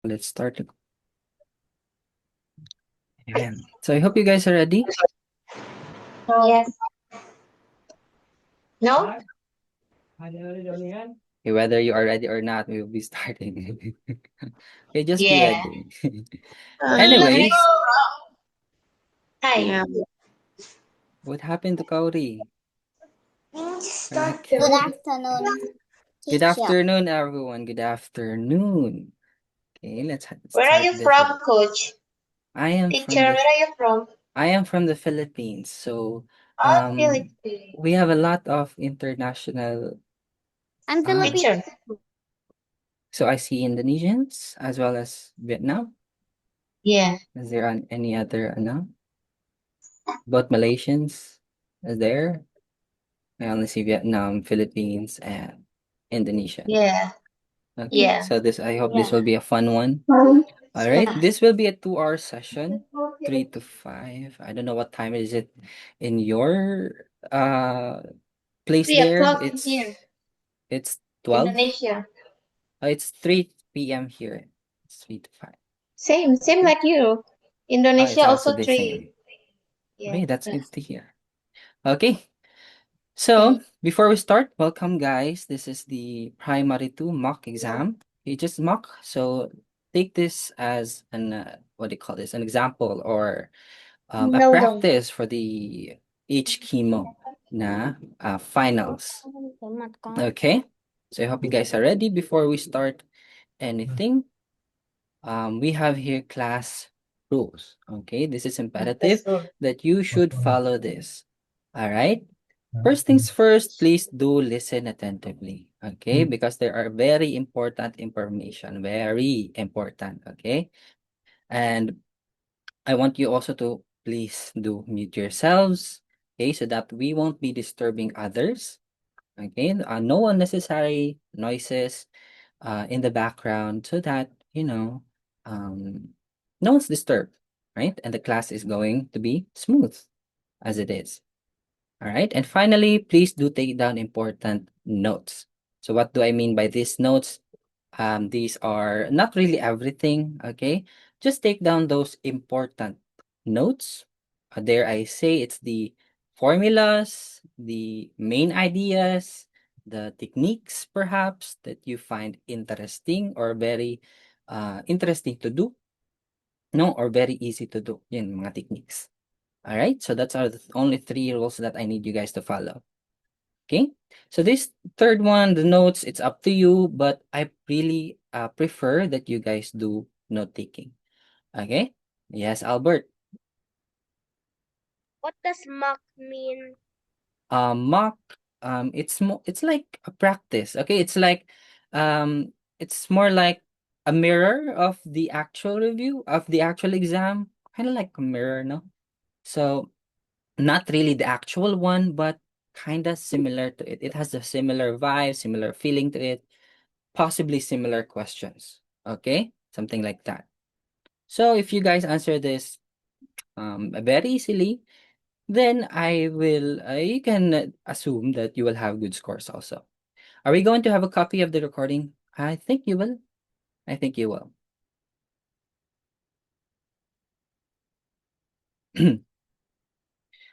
Let's start. Ayan. So I hope you guys are ready. Yes. No? Okay, whether you are ready or not, we will be starting. Okay, just be Yeah. ready. Let's Anyways, Hi. what happened to Kauri? Good Okay. afternoon, Good teacher. afternoon, everyone. Good afternoon. Okay, let's Where are start you this. from, Coach? I am Teacher, from where the are you from? I am from the Philippines. So Oh, Philippines. we have a lot of international I'm ah Filipino. Teacher. so I see Indonesians as well as Vietnam. Yeah. Is there any other both Malaysians is there? I only see Vietnam, Philippines, and Indonesia. Yeah. Okay, Yeah. so I hope this will be a fun one. All right, Yeah. this will be a 2-hour session, 3 to 5. I don't know what time is it in your place Three there. o'clock in here. It's 12. Indonesia. It's 3 p.m. here. It's 3 to 5. Same Okay. like you. Oh, Indonesia it's also also the three. same. Yeah. Okay, that's Yes. good to hear. Okay, so before we start, welcome guys. This is the primary 2 mock exam. You just mock, so take this as an what do you call this? An example or a No. practice for the HKIMO na finals. Okay, so I hope you guys are ready. Before we start anything, we have here class rules. Okay, this is imperative That's good. that you should follow this. All right. First things first, please do listen attentively. Okay, because there are very important information, very important. Okay, and I want you also to please do mute yourselves. Okay, so that we won't be disturbing others. Okay, no unnecessary noises in the background so that, no one's disturbed, right? And the class is going to be smooth as it is. All right. And finally, please do take down important notes. So what do I mean by these notes? These are not really everything, okay? Just take down those important notes. Dare I say it's the formulas, the main ideas, the techniques perhaps that you find interesting or very interesting to do, no, or very easy to do. Yun, mga techniques. All right, so that's our only 3 rules that I need you guys to follow. Okay, so this third one, the notes, it's up to you, but I really prefer that you guys do note taking. Okay, yes, Albert. What does mock mean? Mock, it's like a practice. Okay, it's more like a mirror of the actual review of the actual exam, kind of like a mirror, no? So not really the actual one, but kind of similar to it. It has a similar vibe, similar feeling to it, possibly similar questions. Okay? Something like that. So if you guys answer this very easily, then you can assume that you will have good scores also. Are we going to have a copy of the recording? I think you will. I think you will.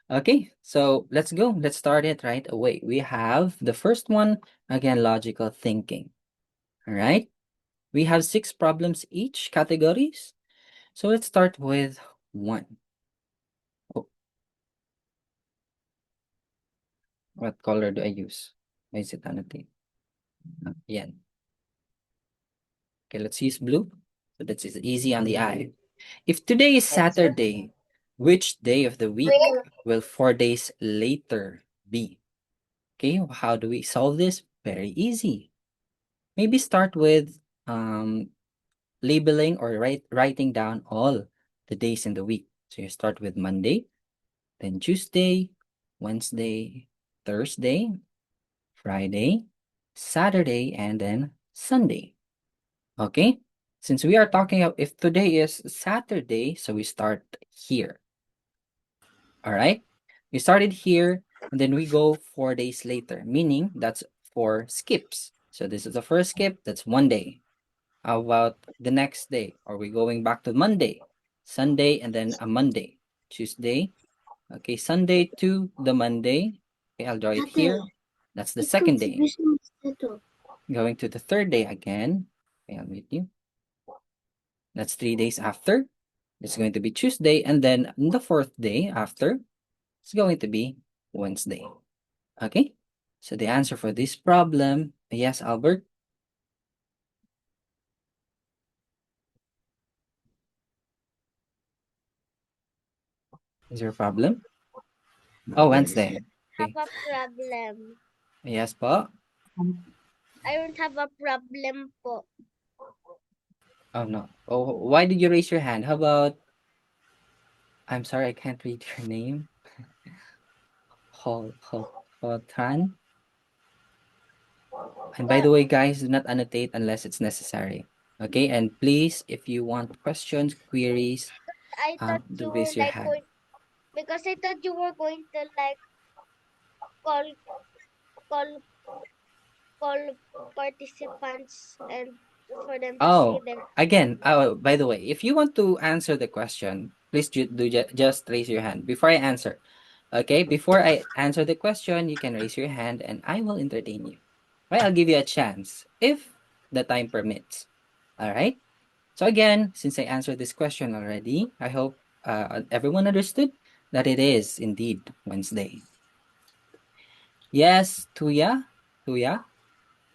Okay, so let's go. Let's start it right away. We have the first one, again, logical thinking. All right. We have 6 problems each categories. So let's start with 1. Oh, what color do I use? Why is it annotated? Yeah. Okay, let's use blue. So that's easy on the eye. If today is Saturday, which day of the week will 4 days later be? Okay, how do we solve this? Very easy. Maybe start with labeling or writing down all the days in the week. So you start with Monday, then Tuesday, Wednesday, Thursday, Friday, Saturday, and then Sunday. Okay? Since we are talking about if today is Saturday, so we start here. All right? We started here and then we go 4 days later, meaning that's 4 skips. So this is the first skip, that's 1 day. How about the next day? Are we going back to Monday, Sunday, and then a Monday, Tuesday? Okay, Sunday to the Monday. Okay, I'll draw it here. That's the second day. Going to the third day again. Okay, I'll meet you. That's 3 days after. It's going to be Tuesday. And then the fourth day after, it's going to be Wednesday. Okay, so the answer for this problem, yes, Albert? Is there a problem? Oh, Wednesday. Have Okay. a problem. Yes po. I don't have a problem po. Oh, no. Oh, why did you raise your hand? How about, I'm sorry, I can't read your name. Tran. And by the way, guys, do not annotate unless it's necessary. Okay, and please, if you want questions, queries, I thought do you were raise your like hand. going, because I thought you were going to like call call call participants and for them to Oh, see their again, by the way, if you want to answer the question, please just raise your hand before I answer. Okay, before I answer the question, you can raise your hand and I will entertain you. Right, I'll give you a chance if the time permits. All right. So again, since I answered this question already, I hope everyone understood that it is indeed Wednesday. Yes, Tuya, Tuya,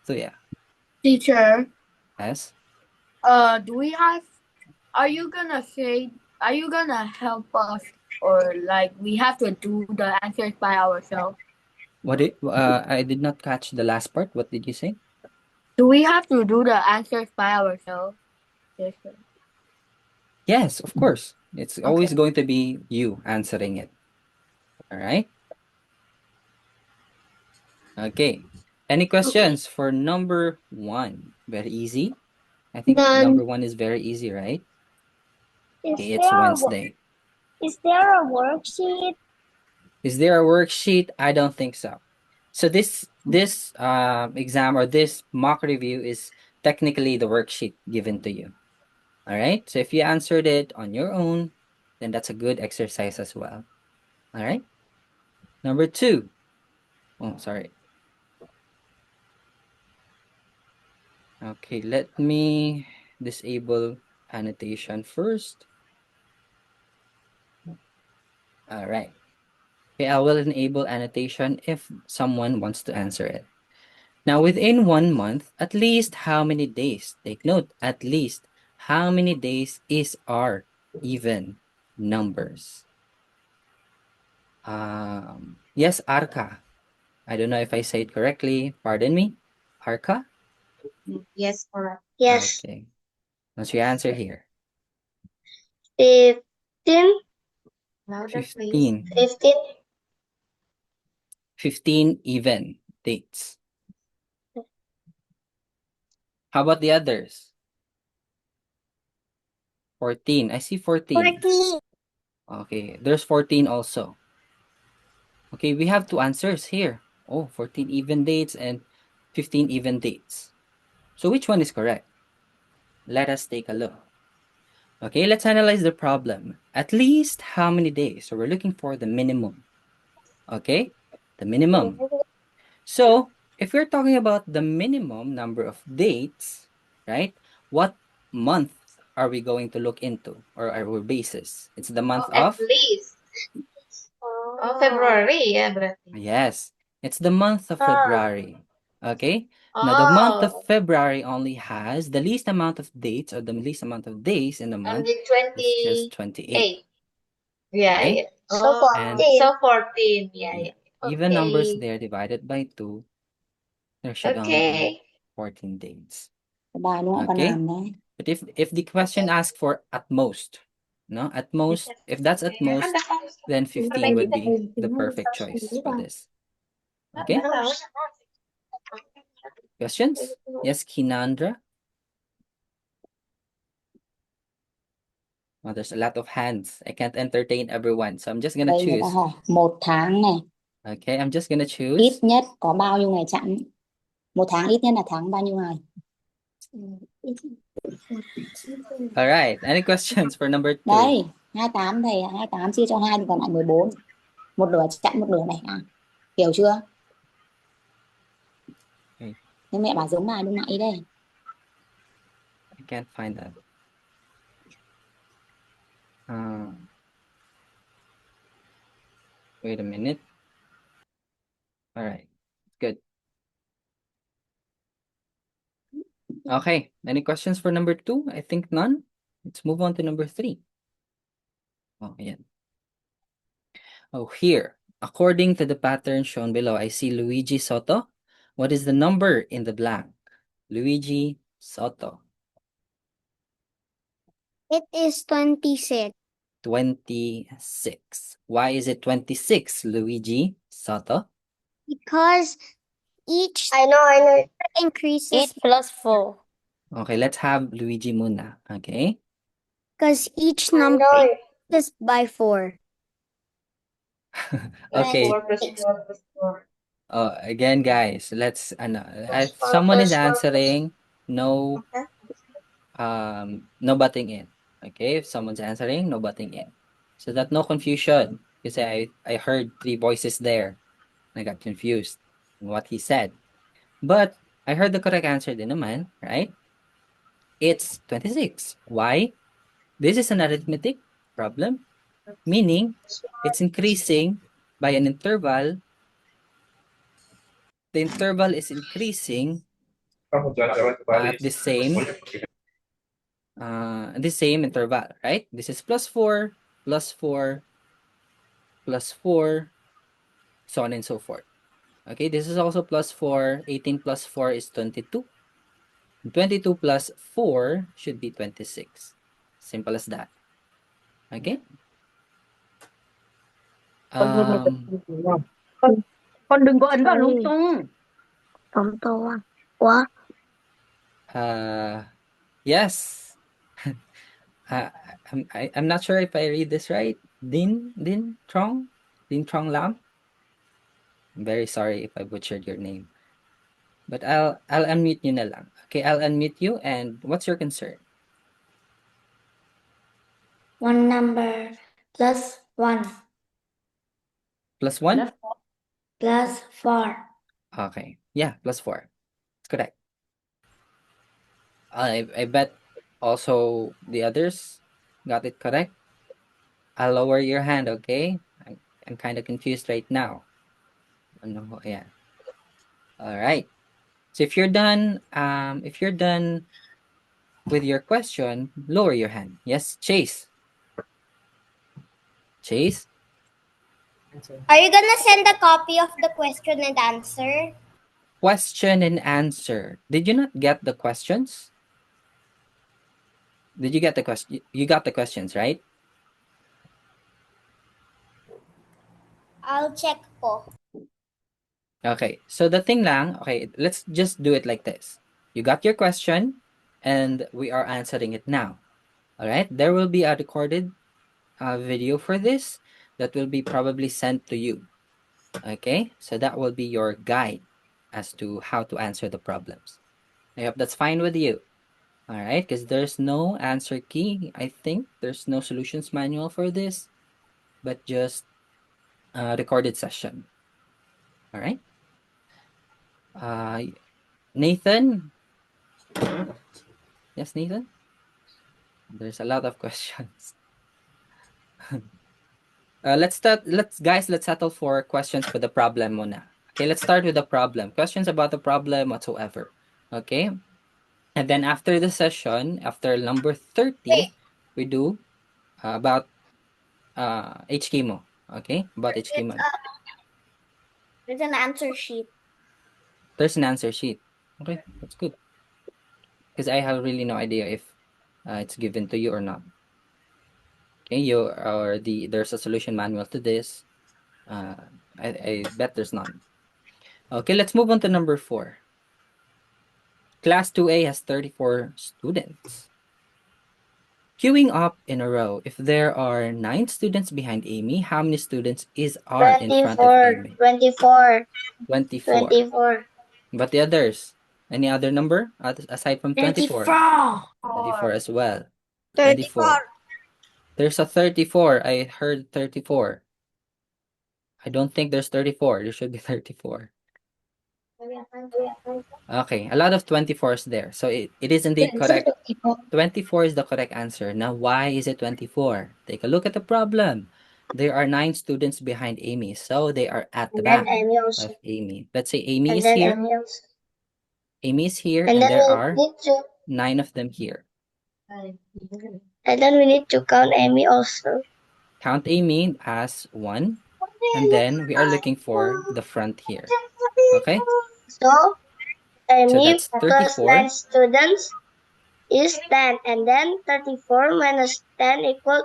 Tuya. Teacher, Yes. do we have, are you gonna help us, or like we have to do the answers by ourselves? I did not catch the last part. What did you say? Do we have to do the answers by ourselves? Yes, sir. Yes, of course. It's always Okay. going to be you answering it. All right. Okay. Any questions for number 1? Very easy. I think None. number 1 is very easy, right? Is Okay, it's Wednesday. there a worksheet? Is there a worksheet? I don't think so. So this exam or this mock review is technically the worksheet given to you. All right. So if you answered it on your own, then that's a good exercise as well. All right. Number 2. Oh, sorry. Okay, let me disable annotation first. All right. Okay, I will enable annotation if someone wants to answer it. Now, within 1 month, at least how many days? Take note, at least how many days is our even numbers? Yes, Arka. I don't know if I say it correctly. Pardon me. Arka? Yes, correct. Yes. Okay. What's your answer here? 15. Louder, please. 15. 15. 15 even dates. How about the others? 14. I see 14. 14. Okay, there's 14 also. Okay, we have 2 answers here. Oh, 14 even dates and 15 even dates. So which one is correct? Let us take a look. Okay, let's analyze the problem. At least how many days? So we're looking for the minimum. Okay, the minimum. So if we're talking about the minimum number of dates, right? What month are we going to look into or our basis? It's the month At of? least. Oh, February, yeah, berarti. Yes, it's the month of February. Okay, now the month of Oh, February only has the least amount of dates or the least amount of days in the month. It's just 28. 28. Yeah, Okay, yeah. So Oh, and so 14. Yeah, yeah, yeah. even numbers Okay. there divided by 2, there should only be Okay. 14 dates. Bài luôn còn Okay, làm đấy. but if the question asks for at most, no, at most, if that's at most, then 15 would be the perfect choice for this. Okay, questions? Yes, Kinandra? Oh, there's a lot of hands. I can't entertain everyone, so I'm just gonna Đây người ta choose. hỏi 1 tháng này, Okay, I'm just gonna ít choose. nhất có bao nhiêu ngày chẵn? 1 tháng ít nhất là tháng bao nhiêu ngày? All right. Any questions for number 2? Đây, 28 thầy ạ, 28 chia cho 2 thì còn lại 14. Một nửa chặn một nửa này à. Hiểu chưa? Okay. Nhưng mẹ bảo giống bài lúc nãy đây. I can't find that. Wait a minute. All right. Good. Okay. Any questions for number 2? I think none. Let's move on to number 3. Oh, yeah. Oh, here. According to the pattern shown below, I see Luigi Soto. What is the number in the blank? Luigi Soto. It is 26. 26. Why is it 26, Luigi Soto? Because each I know. increases 8+4. Okay, let's have Luigi muna. Okay. because each number increases by 4. Okay. 4 plus 4 plus 4. Again, guys, let's if someone is answering, no butting in. Okay, if someone's answering, no butting in. So that no confusion. Kasi I heard 3 voices there. I got confused in what he said. But I heard the correct answer din naman, right? It's 26. Why? This is an arithmetic problem, meaning it's increasing by an interval. The interval is increasing at the same interval, right? This is plus 4, plus 4, plus 4, so on and so forth. Okay, this is also plus 4. 18 plus 4 is 22. 22 plus 4 should be 26. Simple as that. Okay? Con đừng có ấn vào lung tung. Yes. I'm not sure if I read this right. Din Trong Lam. I'm very sorry if I butchered your name. But I'll unmute you na lang. Okay, I'll unmute you. And what's your concern? One number plus 1 Plus 1? plus 4. Okay. Yeah, plus 4. That's correct. I bet also the others got it correct. I'll lower your hand, okay? I'm kind of confused right now. No, yeah. All right. So if you're done with your question, lower your hand. Yes, Chase. Chase? Are you gonna send a copy of the question and answer? Question and answer. Did you not get the questions? Did you get the question? You got the questions, right? I'll check po. Okay. So the thing lang, okay, let's just do it like this. You got your question and we are answering it now. All right? There will be a recorded video for this that will be probably sent to you. Okay? So that will be your guide as to how to answer the problems. I hope that's fine with you. All right? Because there's no answer key. I think there's no solutions manual for this, but just a recorded session. All right? Nathan? Yes, Nathan? There's a lot of questions. Let's settle for questions for the problem muna. Okay, let's start with the problem. Questions about the problem whatsoever. Okay? And then after the session, after number 30, we do about HKIMO. Okay? About HKIMO. There's an answer sheet. There's an answer sheet. Okay, that's good. Because I have really no idea if it's given to you or not. Okay, there's a solution manual to this. I bet there's none. Okay, let's move on to number 4. Class 2A has 34 students. Queuing up in a row, if there are 9 students behind Amy, how many students are in front of Amy? 24. 24. But the others, Any other number aside from 24? 24 as well. 24. There's a 34. I heard 34. I don't think there's 34. There should be 34. Okay, a lot of 24s there. So it is indeed correct. 24 is the correct answer. Now, why is it 24? Take a look at the problem. There are 9 students behind Amy, so they are at the And then back Amy also. of Amy. Let's say Amy And is then here. Amy also. Amy is here, And and then there we are need to 9 of them here. and then we need to count Amy also. Count Amy as 1, and then we are looking for the front here. Okay? So Amy that's plus 34. 9 students is 10, and then 34 minus 10 equal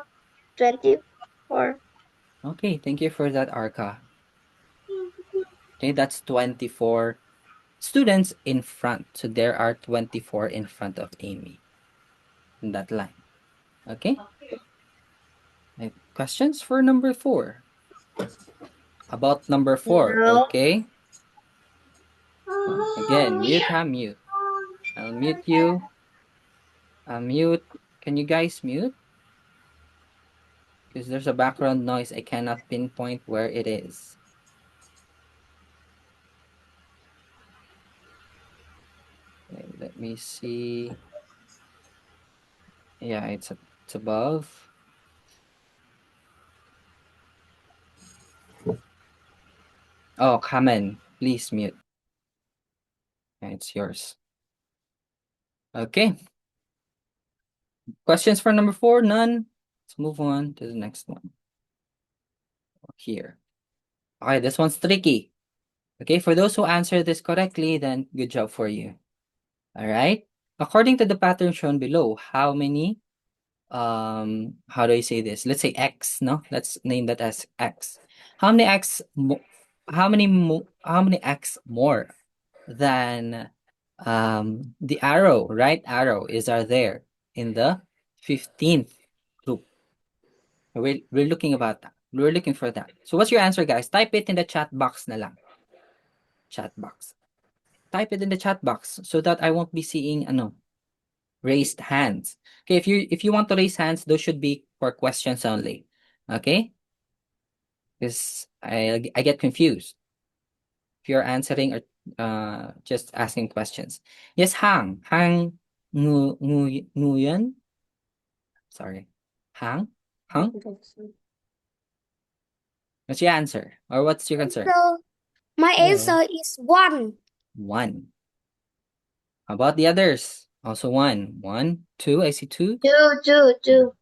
24. Okay, thank you for that, Arka. Okay, that's 24 students in front. So there are 24 in front of Amy in that line. Okay? Questions for number 4? About number 4, No. okay? Again, mute, mute. I'll mute you. Mute. Can you guys mute? Because there's a background noise. I cannot pinpoint where it is. Okay, let me see. Yeah, it's above. Oh, Kamen, please mute. Yeah, it's yours. Okay. Questions for number 4? None. Let's move on to the next one. Here. Okay, this one's tricky. Okay, for those who answer this correctly, then good job for you. All right. According to the pattern shown below, how many, how do I say this? Let's say X, no? Let's name that as X. How many X, how many X more than the arrow, right arrow is there in the 15th group? We're looking about that. We're looking for that. So what's your answer, guys? Type it in the chat box na lang. Chat box. Type it in the chat box so that I won't be seeing raised hands. Okay, if you want to raise hands, those should be for questions only. Okay? Because I get confused if you're answering or just asking questions. Yes, Hang Nguyen. Sorry. Hang? What's your answer? Or what's your concern? So my Hello. answer is 1. 1. How about the others? Also 1. 1, 2. I see 2. 2.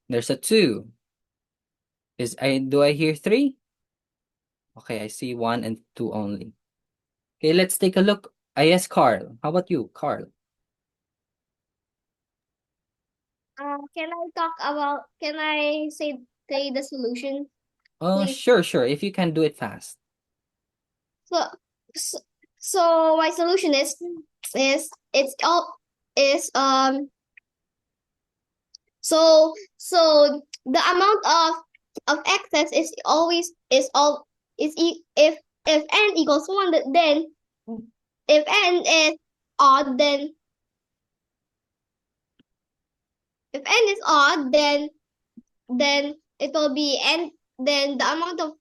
There's a 2. Do I hear 3? Okay, I see 1 and 2 only. Okay, let's take a look. Yes, Carl. How about you, Carl? Can I say the solution? Please. Sure. If you can do it fast. So, so my solution is it's all is so the amount of excess is always is all is if n equals 1, then if n is odd, then if n is odd, then it will be n, then the amount of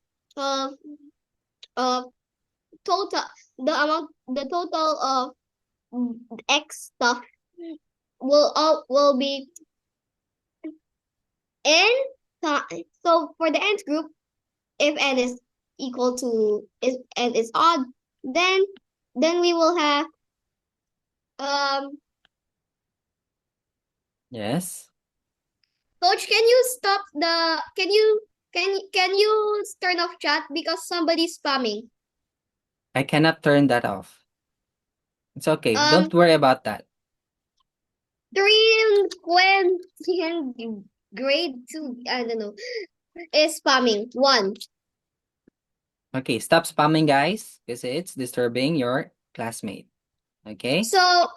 uh total the total of x stuff will be n. So for the nth group, if n is equal to n is odd, then we will have Yes. Coach, can you stop the can you turn off chat because somebody's spamming? I cannot turn that off. It's okay. Don't worry about that. 320 and grade 2, I don't know, is spamming 1. Okay, stop spamming, guys, because it's disturbing your classmate. Okay? So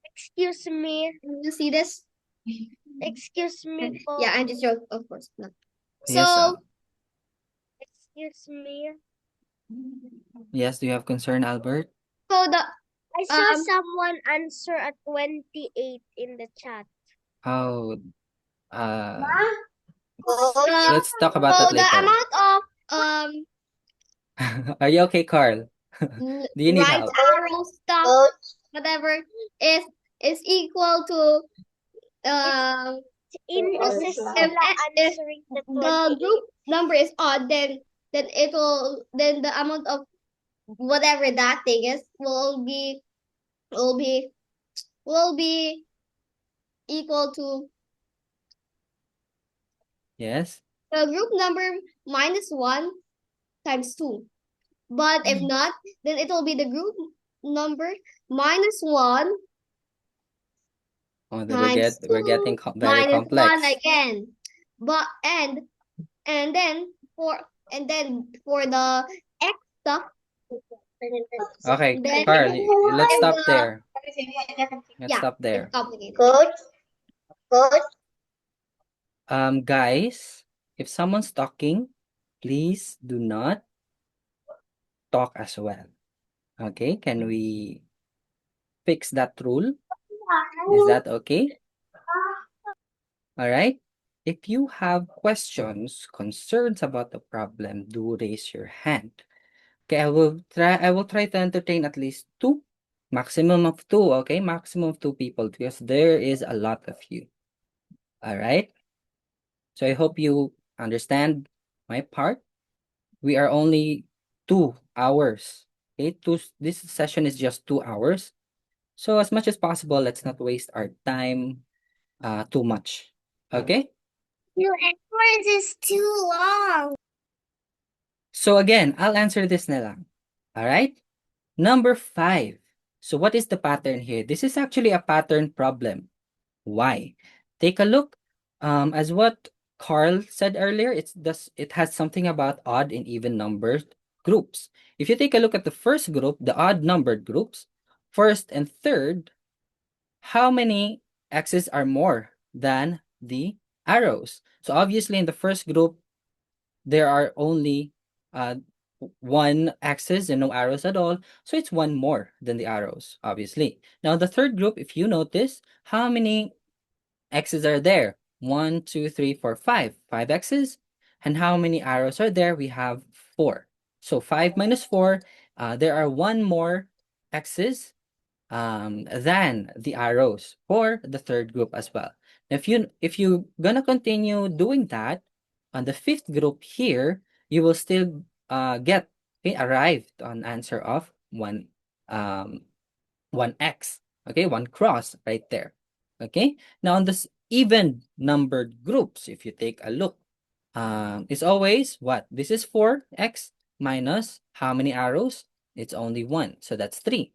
excuse me. You see this? Excuse me. Yeah, I'm just joking, of course. No. Yes. So excuse me. Yes, do you have concern, Albert? So the I saw Um, someone answer at 28 in the chat. Oh, uh, uh, let's talk about so that the later. amount of Are you okay, Carl? Do you need right help? arrow stuff, Coach, whatever, is is equal to Indo if answering the the 28. group number is odd, then it will then the amount of whatever that thing is will be will be equal to Yes. the group number minus 1 times 2. But if not, then it will be the group number minus 1 Oh, times we're getting 2 very minus 1 complex. again. But and then for and then for the x stuff, Okay, then Carl, let's if stop the there. Let's yeah, stop it's there. complicated. Coach, Guys, if someone's talking, please do not talk as well. Okay, can we fix that rule? Is that okay? All right. If you have questions, concerns about the problem, do raise your hand. Okay, I will try to entertain at least two, maximum of two, okay? Maximum of two people because there is a lot of you. All right? So I hope you understand my part. We are only 2 hours. Okay, this session is just 2 hours. So as much as possible, let's not waste our time too much. Okay? 2 hours is too long. So again, I'll answer this na lang. All right? Number 5. So what is the pattern here? This is actually a pattern problem. Why? Take a look. As what Carl said earlier, it has something about odd and even numbered groups. If you take a look at the first group, the odd numbered groups, first and third, how many x's are more than the arrows? So obviously in the first group, there are only uh, one axis and no arrows at all. So it's one more than the arrows, obviously. Now the third group, if you notice, how many x's are there? 1, 2, 3, 4, 5. 5 x's. And how many arrows are there? We have 4. So 5 minus 4, there are one more x's than the arrows for the third group as well. If you gonna continue doing that on the fifth group here, you will still get arrived on answer of um 1x. Okay, one cross right there. Okay, now on this even numbered groups, if you take a look, it's always what? This is 4x minus how many arrows? It's only 1, so that's 3.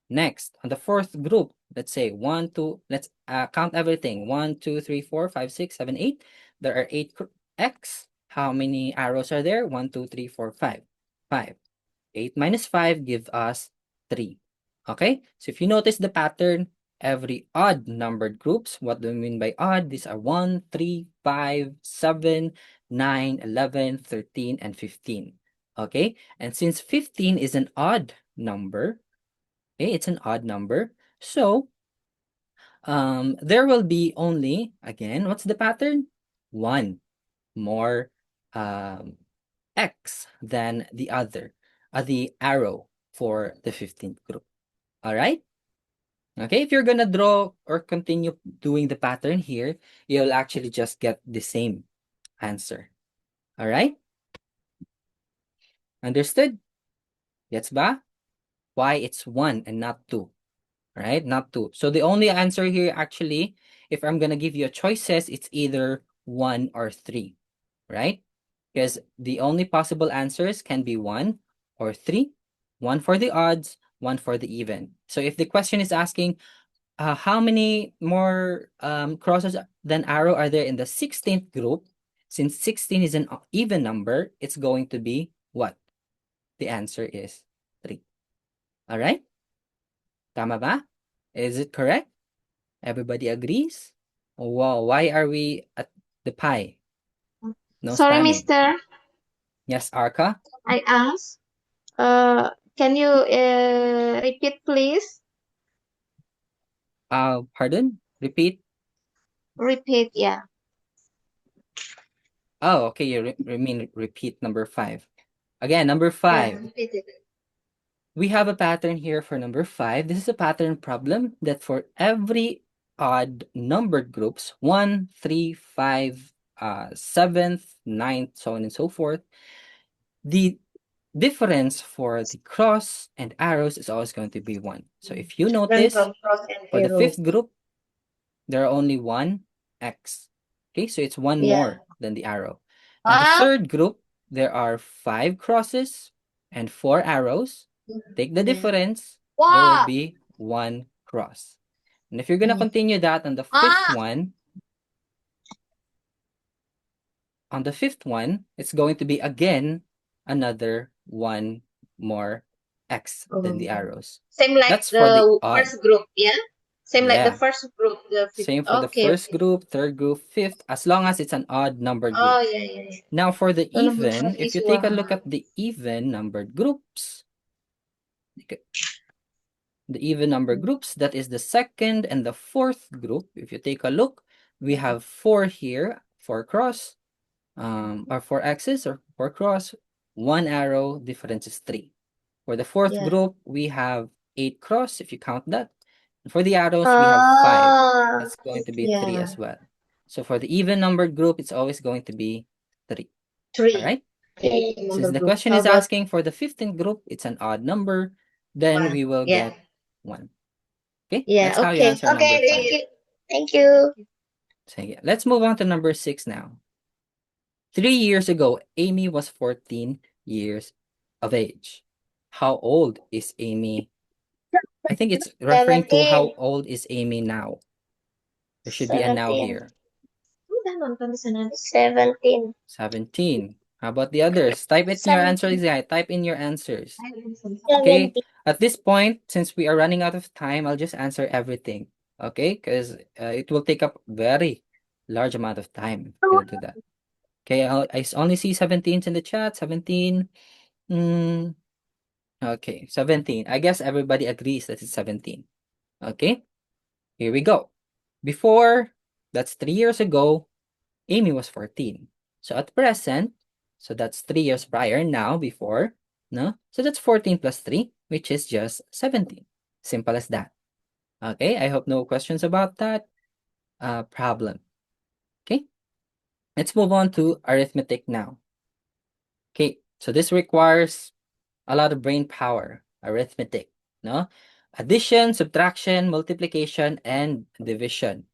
Next, on the fourth group, let's say 1, 2, let's count everything. 1, 2, 3, 4, 5, 6, 7, 8. There are 8 x. How many arrows are there? 1, 2, 3, 4, 5. 5. 8 minus 5 give us 3. Okay? So if you notice the pattern, every odd numbered groups, what do we mean by odd? These are 1, 3, 5, 7, 9, 11, 13, and 15. Okay? And since 15 is an odd number, okay, it's an odd number. So, there will be only, again, what's the pattern? One more X than the other, the arrow for the 15th group. All right? Okay, if you're gonna draw or continue doing the pattern here, you'll actually just get the same answer. All right? Understood? Gets ba? Why it's 1 and not 2. Right? Not 2. So the only answer here actually, if I'm gonna give you a choices, it's either 1 or 3, right? Because the only possible answers can be 1 or 3, 1 for the odds, 1 for the even. So if the question is asking, how many more crosses than arrow are there in the 16th group? Since 16 is an even number, it's going to be what? The answer is 3. All right? Tama ba? Is it correct? Everybody agrees? Wow, why are we at the pie? No Sorry, standing. mister. Yes, Arca? I asked. Can you repeat, please? Pardon? Repeat. Repeat, yeah. Oh, okay. You mean repeat number 5. Again, number 5. Repeat it. We have a pattern here for number 5. This is a pattern problem that for every odd numbered groups, 1, 3, 5, 7th, 9th, so on and so forth, the difference for the cross and arrows is always going to be 1. So if you notice, cross and for the arrow. 5th group, there are only 1 X. Okay, so it's 1 more than the arrow. And the 3rd group, there are 5 crosses and 4 arrows. Take the difference, there will be 1 cross. And if you're going to continue that on the 5th one, it's going to be again another 1 more X than the arrows. Same like That's for the odd. first group, yeah? Same like the Yeah. first group. The fifth. Same for the Okay, first okay. group, 3rd group, 5th, as long as it's an odd numbered Oh, group. yeah. Now for the So number even, 5 if is you take a 1. look at the even numbered groups, that is the 2nd and the 4th group. If you take a look, we have 4 here, 4 cross, or 4 X's or 4 cross, 1 arrow, difference is 3. For the 4th group, we have 8 cross, if you count that. And for the arrows, we have 5. That's going to be 3 as well. So for the even numbered group, it's always going to be 3. 3. All right? Okay. Since the question is asking for the 15th group, it's an odd number, then we will get 1. Okay? Yeah, That's how you answer number 5. thank you. Thank you. So yeah, let's move on to number 6 now. 3 years ago, Amy was 14 years of age. How old is Amy? I think it's referring to how old is Amy now. There should be a now 17. here. Udah nonton di sana. 17. 17. How about the others? Type it in your answers, guys. Type in your answers. Okay. 17. At this point, since we are running out of time, I'll just answer everything. Okay? Because it will take up very large amount of time if you're gonna do that. Okay, I only see 17s in the chat. 17. Okay, 17. I guess everybody agrees that it's 17. Okay, here we go. Before, that's 3 years ago, Amy was 14. So at present, so that's 3 years prior now, before, no? So that's 14 plus 3, which is just 17. Simple as that. Okay, I hope no questions about that problem. Okay, let's move on to arithmetic now. Okay, so this requires a lot of brain power, arithmetic, no? Addition, subtraction, multiplication, and division.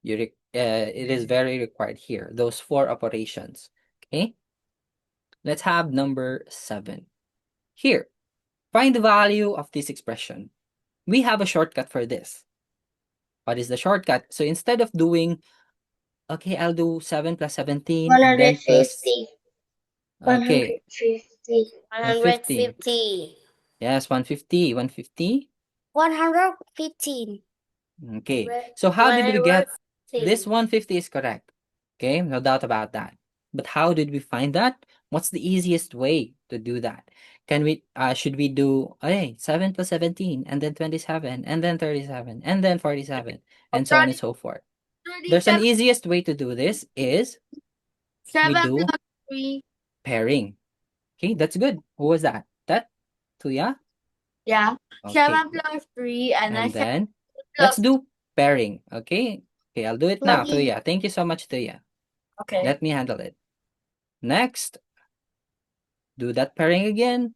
It is very required here, those 4 operations. Okay, let's have number 7. Here, find the value of this expression. We have a shortcut for this. What is the shortcut? So instead of doing, okay, I'll do 7 plus 17 and then plus, 150. okay, 150. 150. Yes, 150, 150. 115. Okay, so how did we get this? 150 is correct. Okay, no doubt about that. But how did we find that? What's the easiest way to do that? Should we do, 7 plus 17, and then 27, and then 37, and then 47, and so on and so forth? There's an easiest way to do this is we 7 do plus 3. pairing. Okay, that's good. Who was that? That? Tuya? Yeah. Okay. 7 plus 3 and And then then let's do pairing. Okay. Okay, I'll do it now, Tuya. Thank you so much, Tuya. Okay. Let me handle it. Next, do that pairing again.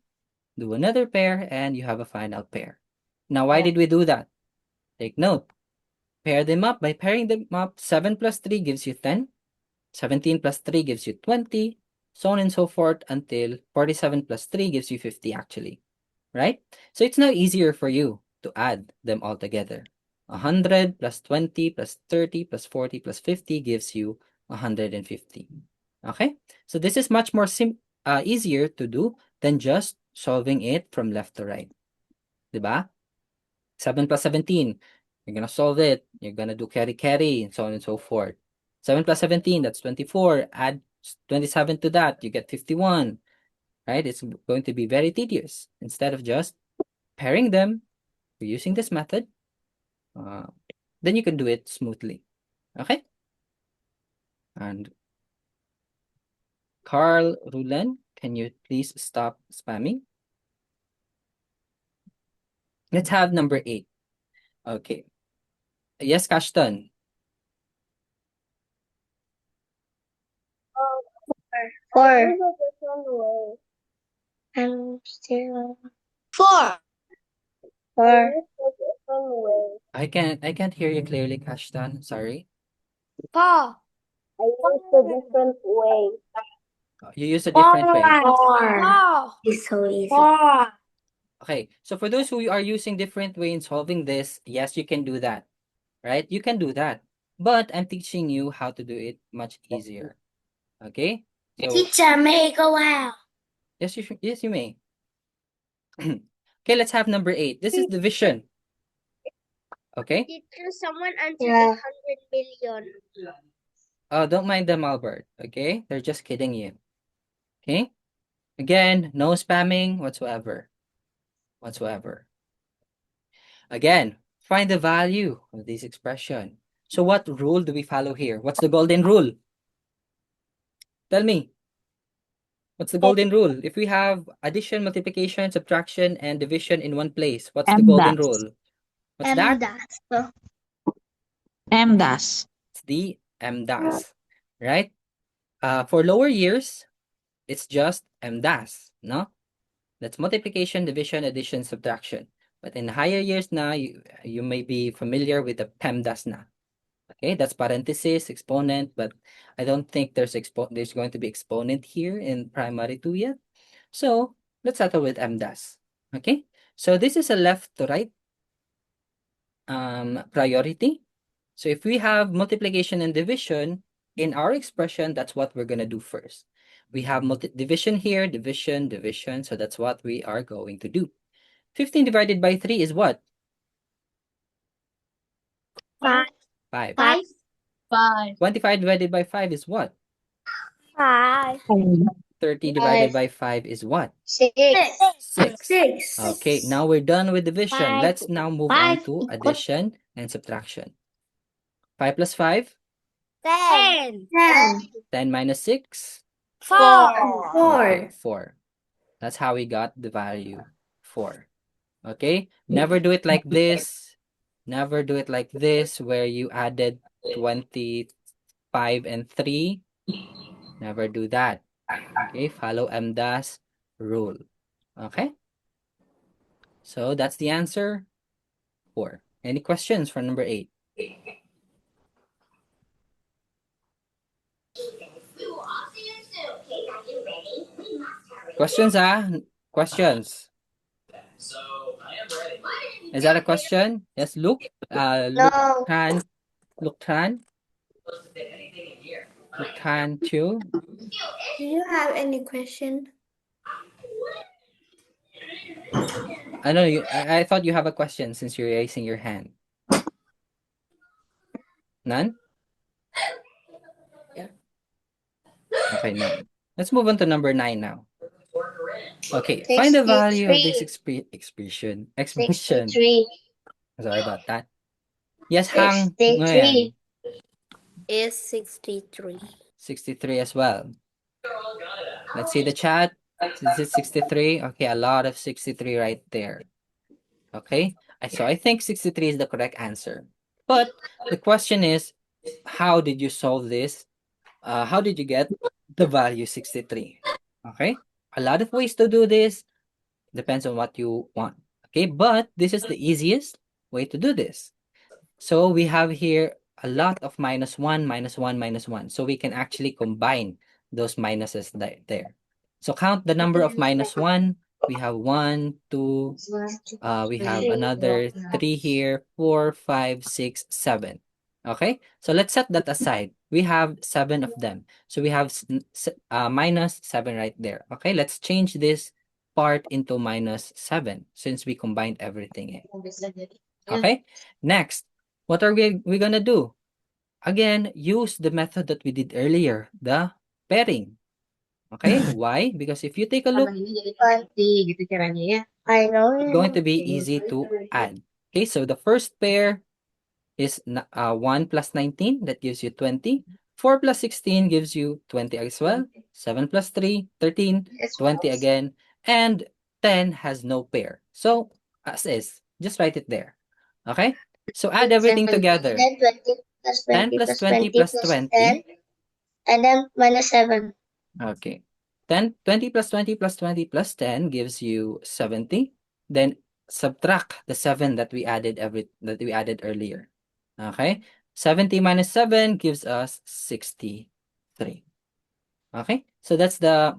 Do another pair, and you have a final pair. Now, why did we do that? Take note. Pair them up. By pairing them up, 7 plus 3 gives you 10. 17 plus 3 gives you 20. So on and so forth until 47 plus 3 gives you 50 actually. Right? So it's now easier for you to add them all together. 100 plus 20 plus 30 plus 40 plus 50 gives you 150. Okay? So this is much more easier to do than just solving it from left to right. Diba? 7 plus 17, you're gonna solve it. You're gonna do carry, and so on and so forth. 7 plus 17, that's 24. Add 27 to that, you get 51. right? It's going to be very tedious. Instead of just pairing them, we're using this method, then you can do it smoothly. Okay? And Carl Rulen, can you please stop spamming? Let's have number 8. Okay. Yes, Kashtan. Four. And zero. Four. Four. I can't hear you clearly, Kashtan. Sorry. Four. I used a different way. You use a different way. Four. It's so easy. Four. Okay. So for those who are using different way in solving this, yes, you can do that. Right? You can do that. But I'm teaching you how to do it much easier. Okay? So Teacher, may I go out? yes, yes, you may. Okay, let's have number 8. This is division. Okay? Teacher, someone answered 100 million. Don't mind them, Albert. Okay? They're just kidding you. Okay? Again, no spamming whatsoever. Again, find the value of this expression. So what rule do we follow here? What's the golden rule? Tell me. What's the golden rule? If we have addition, multiplication, subtraction, and division in one place, what's the golden rule? What's that? Em dash. It's the M dash, right? For lower years, it's just M dash, no? That's multiplication, division, addition, subtraction. But in higher years now, you may be familiar with the PEMDAS na. Okay, that's parenthesis, exponent, but I don't think there's going to be exponent here in primary 2 yet. So let's settle with MDAS. Okay, so this is a left to right priority. So if we have multiplication and division in our expression, that's what we're going to do first. We have division here, division, so that's what we are going to do. 15 divided by 3 is what? 5. 5. 5. 25 divided by 5 is what? 5. 30 divided by 5 is what? 6. 6. Okay, now we're done with division. Let's now move on to equal- addition and subtraction. 5 plus 5? 10. 10 minus 6? 4. Okay, 4. That's how we got the value 4. Okay, never do it like this. Never do it like this where you added 25 and 3. Never do that. Okay, follow MDAS rule. Okay, so that's the answer 4. Any questions for number 8? Questions, questions. Is that a question? Yes, Luke. No. Luke Tran too. Do you have any question? I know you. I thought you have a question since you're raising your hand. None? Yeah. Okay, none. Let's move on to number 9 now. Okay, find the value of this expression. 63. Sorry about that. Yes, Hang. 63. Is 63. 63 as well. Let's see the chat. Is it 63? Okay, a lot of 63 right there. Okay, so I think 63 is the correct answer. But the question is, how did you solve this? How did you get the value 63? Okay, a lot of ways to do this. Depends on what you want. Okay, but this is the easiest way to do this. So we have here a lot of -1, -1, -1. So we can actually combine those minuses there. So count the number of -1. We have 1, 2, we have another 3 here, 4, 5, 6, 7. Okay, so let's set that aside. We have 7 of them. So we have -7 right there. Okay, let's change this part into -7 since we combined everything. Okay, next, what are we gonna do? Again, use the method that we did earlier, the pairing. Okay, why? Because if you take a look, Tambah ini jadi 20 gitu caranya ya. I know. it's going to be easy to add. Okay, so the first pair is 1 plus 19, that gives you 20. 4 plus 16 gives you 20 as well. 7 plus 3, 13, Yes, 20 again. And 10 has no pair. So, as is, just write it there. Okay? So, add everything 17, together. then 20 plus 10 20 plus plus 20 20 plus plus 20. 10, and then minus 7. Okay. 20 plus 20 plus 20 plus 10 gives you 70. Then subtract the 7 that we added earlier. Okay? 70 minus 7 gives us 63. Okay? So that's the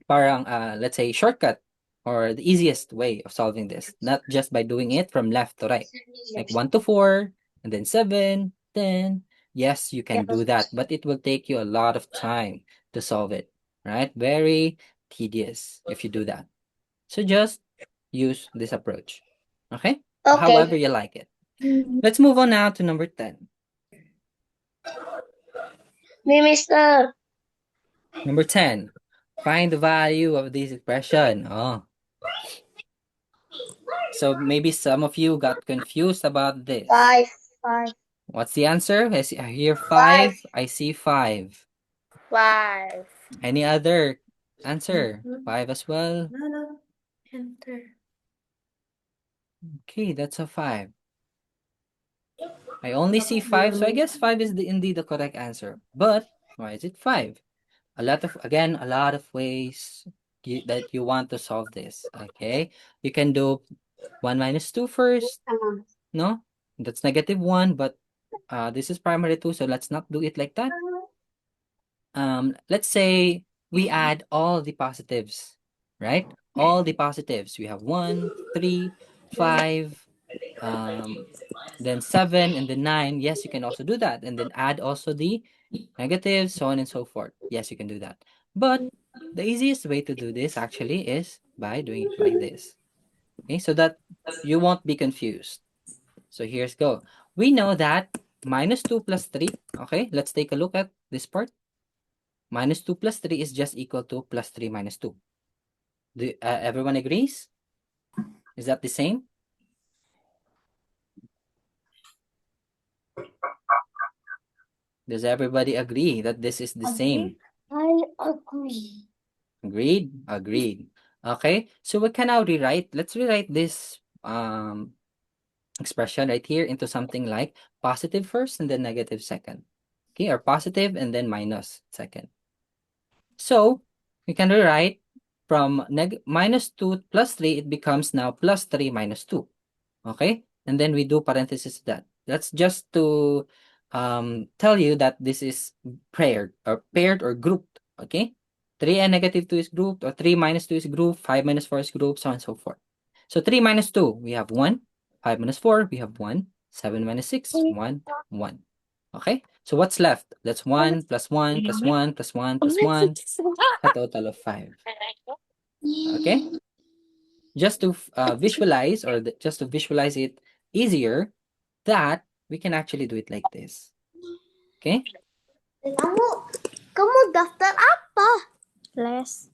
parang let's say shortcut or the easiest way of solving this, not just by doing it from left to right. Like 1 to 4 and then 7, 10. Yes, you can do that, but it will take you a lot of time to solve it, right? Very tedious if you do that. So just use this approach. Okay? However Okay. you like it. Let's move on now to number 10. Me, mister. Number 10. Find the value of this expression. Oh. So maybe some of you got confused about this. 5. 5. What's the answer? I hear 5. 5. I see 5. 5. Any other answer? 5 as well. Enter. Okay, that's a 5. I only see 5, so I guess 5 is indeed the correct answer. But why is it 5? A lot of ways that you want to solve this. Okay, you can do 1 minus 2 first. No, that's negative 1, but this is primary 2, so let's not do it like that. Let's say we add all the positives, right? All the positives. We have 1, 3, 5, then 7, and then 9. Yes, you can also do that. And then add also the negatives, so on and so forth. Yes, you can do that. But the easiest way to do this actually is by doing it like this. Okay, so that you won't be confused. So here's go. We know that minus 2 plus 3. Okay, let's take a look at this part. Minus 2 plus 3 is just equal to plus 3 minus 2. Everyone agrees? Is that the same? Does everybody agree that this is the same? I agree. Agreed? Agreed. Okay, so we can now let's rewrite this expression right here into something like positive first and then negative second. Okay, or positive and then minus second. So we can rewrite from minus 2 plus 3, it becomes now plus 3 minus 2. Okay, and then we do parenthesis that. That's just to tell you that this is paired or grouped. Okay, 3 and negative 2 is grouped, or 3 minus 2 is grouped, 5 minus 4 is grouped, so on and so forth. So 3 minus 2, we have 1. 5 minus 4, we have 1. 7 minus 6, 1, 1. Okay, so what's left? That's 1 plus 1 plus 1 plus 1 plus 1, a total of 5. Okay, just to visualize, or just to visualize it easier, that we can actually do it like this. Okay, Kamu daftar apa? Les.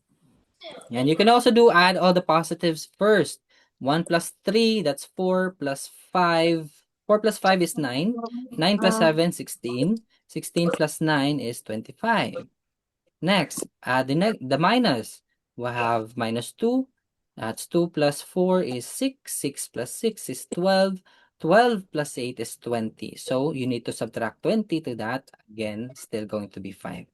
and you can also add all the positives first. 1 plus 3, that's 4 plus 5. 4 plus 5 is 9. 9 plus 7, 16. 16 plus 9 is 25. Next, add the minus. We have minus 2. That's 2 plus 4 is 6. 6 plus 6 is 12. 12 plus 8 is 20. So you need to subtract 20 to that. Again, still going to be 5.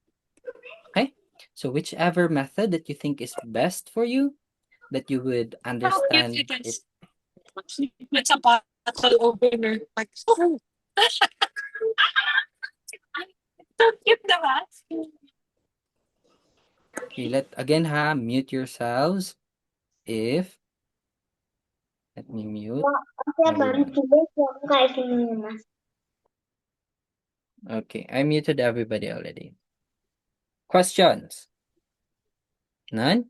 Okay? So whichever method that you think is best for you, that you would understand it. It's a bottle opener. Like, oh, don't give the mask. Okay, mute yourselves if let me mute everyone. Okay, I muted everybody already. Questions? None?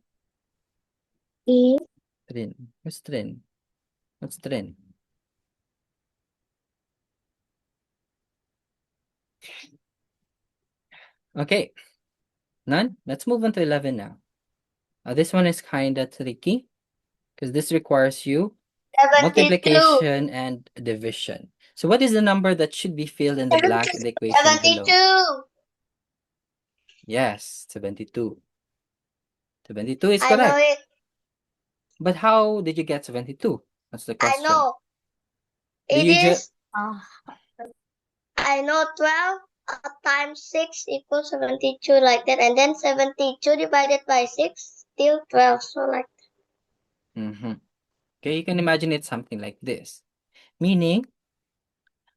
Trin. What's Trin? What's Trin? Okay. None? Let's move on to 11 now. This one is kind of tricky because this requires you 72. multiplication and division. So what is the number that should be filled in the blank in the equation below? 72. Yes, 72. 72 is I know correct. it. But how did you get 72? That's the I question. know. Do It you is, Ah. I know 12 times 6 equals 72 like that. And then 72 divided by 6, still 12. So like Okay, you can imagine it something like this. Meaning,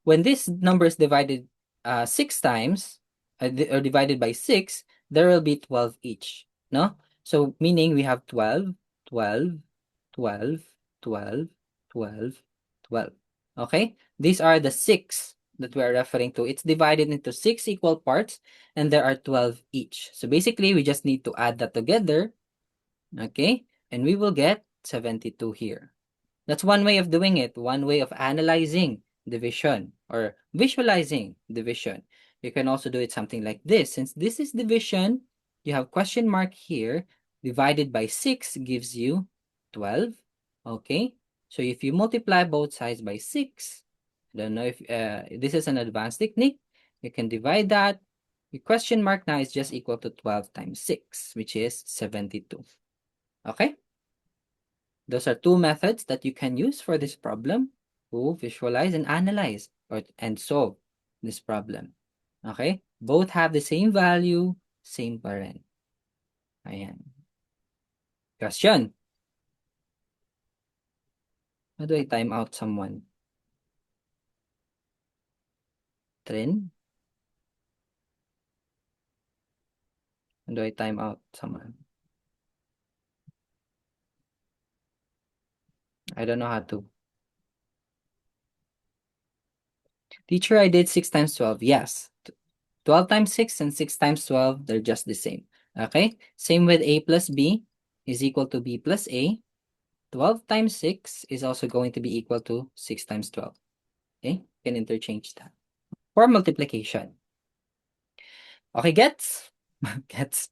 when this number is divided 6 times, or divided by 6, there will be 12 each. No? So, meaning we have 12, 12, 12, 12, 12, 12. Okay? These are the 6 that we are referring to. It's divided into 6 equal parts, and there are 12 each. So, basically, we just need to add that together. Okay? And we will get 72 here. That's one way of doing it, one way of analyzing division or visualizing division. You can also do it something like this. Since this is division, you have question mark here, divided by 6 gives you 12. Okay, so if you multiply both sides by 6, I don't know if this is an advanced technique, you can divide that. The question mark now is just equal to 12 times 6, which is 72. Okay? Those are two methods that you can use for this problem to visualize and analyze and solve this problem. Okay? Both have the same value, same parent. Ayan. Question. How do I time out someone? Trin? How do I time out someone? I don't know how to. Teacher, I did 6 times 12. Yes. 12 times 6 and 6 times 12, they're just the same. Okay? Same with A plus B is equal to B plus A. 12 times 6 is also going to be equal to 6 times 12. Okay? You can interchange that. For multiplication. Okay, gets? Gets?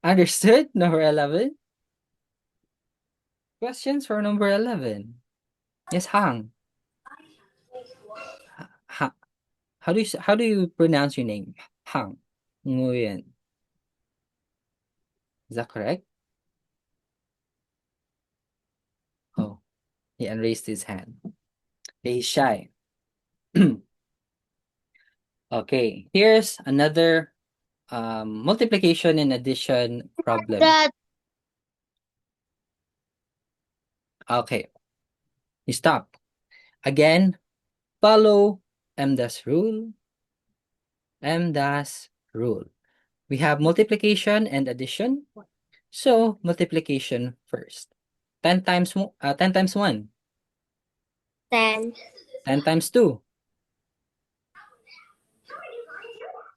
Understood? Number 11? Questions for number 11? Yes, Hang. How do you pronounce your name? Hang. Nguyen. Is that correct? Oh, he unraised his hand. He's shy. Okay, here's another multiplication and addition problem. that. Okay, you stop. Again, follow MDAS rule. MDAS rule. We have multiplication and addition. So, multiplication first. 10 times 1. 10. 10 times 2.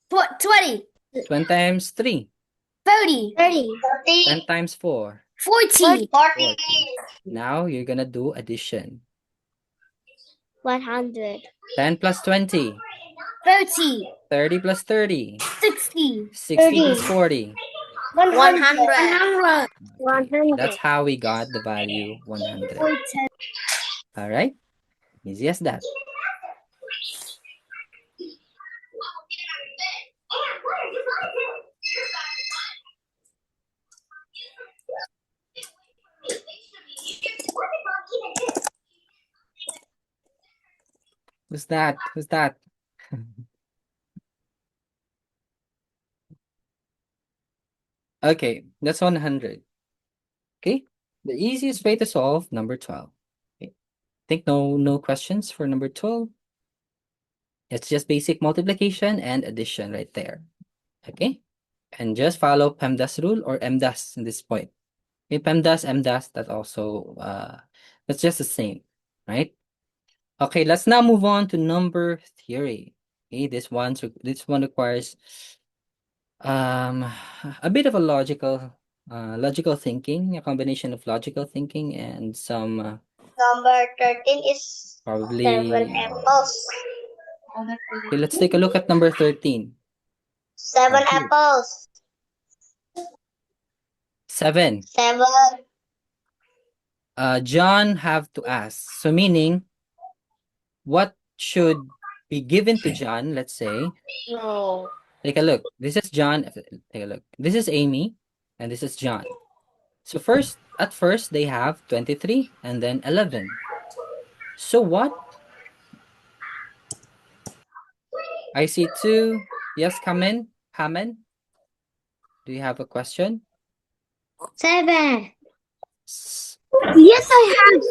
20. 20 times 3. 30. 10 times 4. 40. 40. Now, you're gonna do addition. 100. 10 plus 20. 30. 30 plus 30. 60. 60 plus 40. 100. Okay. That's how we got the value 100. All right? Easy as that. Who's that? Who's that? Okay, that's 100. Okay, the easiest way to solve number 12. Okay. Think no questions for number 12. It's just basic multiplication and addition right there. Okay, and just follow PEMDAS rule or MDAS in this point. Okay, PEMDAS, MDAS, that's just the same, right? Okay, let's now move on to number theory. Okay, this one requires a bit of a logical thinking, a combination of logical thinking and some Number 13 is probably 7 apples. okay, let's take a look at number 13. 7 Oh, here. apples. 7. 7. John have to ask. So meaning, what should be given to John, let's say. No. Take a look. This is John. Take a look. This is Amy, and this is John. So at first, they have 23 and then 11. So what? I see 2. Yes, come in. Hamen, do you have a question? 7. S- Yes, I have.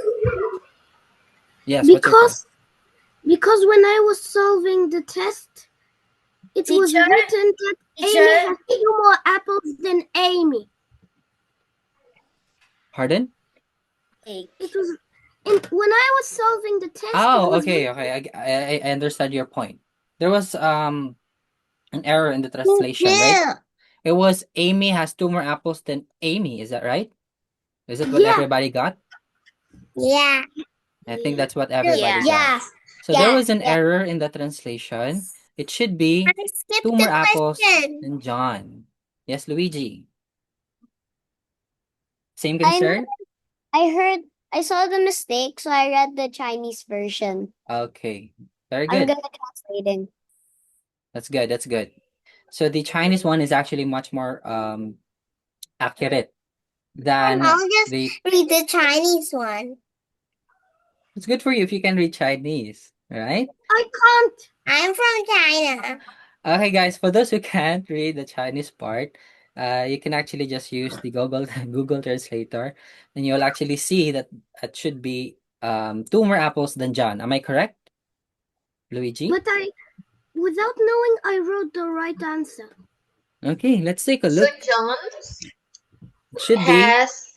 Yes, what's your question? Because when I was solving the test, it was Teacher? written that Amy Teacher? has 2 more apples than Amy. Pardon? It was when I was solving the test. Oh, it was okay. I understand your point. There was an error in the translation, right? It was Amy has 2 more apples than Amy. Is that right? Is it what Yeah. everybody got? Yeah. I think that's what everybody Yeah. got. So there was an error in the translation. It should be I skipped 2 the more apples question. than John. Yes, Luigi. Same concern? I saw the mistake, so I read the Chinese version. Okay. Very I'm good. gonna translating. That's good. That's good. So the Chinese one is actually much more accurate than I'll just the. read the Chinese one. It's good for you if you can read Chinese, right? I can't. I'm from China. Okay, guys, for those who can't read the Chinese part, you can actually just use the Google Google Translator, and you'll actually see that it should be 2 more apples than John. Am I correct, Luigi? But without knowing, I wrote the right answer. Okay, let's take a So look. John It should be has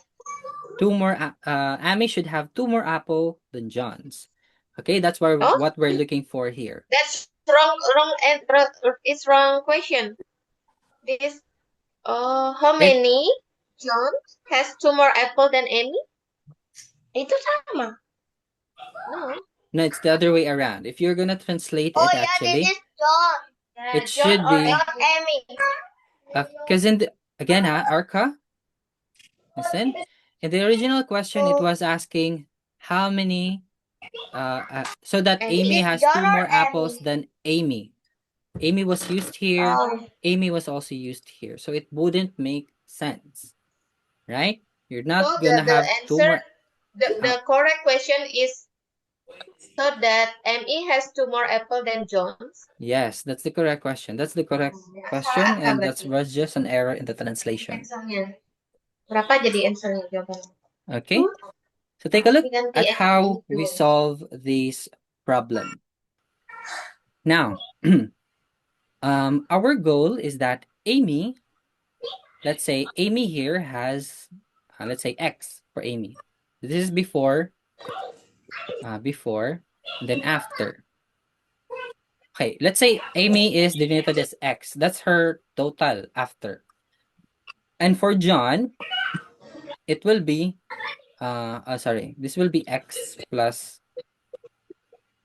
2 more. Amy should have 2 more apple than John's. Okay, that's Oh. what we're looking for here. that's wrong it's wrong question. This how many John has 2 more apple than Amy? Itu sama. No. No, it's the other way around. If you're gonna translate it, actually, this is John. Yeah, it should be Amy. because again, Arca, listen. In the original question, it was asking how many. So that And Amy is has John 2 or more apples Amy? than Amy. Amy was used here. Oh. Amy was also used here, so it wouldn't make sense, right? You're not So gonna the have 2 more. the correct question is so that Amy has 2 more apple than John's. Yes, that's the correct question. That's the correct question, and that was just an error in the translation. Answernya. Berapa jadi answernya jawabannya? Okay, so take a look Diganti at how itu. we solve this problem. Now, our goal is that Amy, let's say Amy here has, let's say X for Amy. This is before, and then after. Okay, let's say Amy is denoted as X. That's her total after. And for John, it will be, this will be X plus,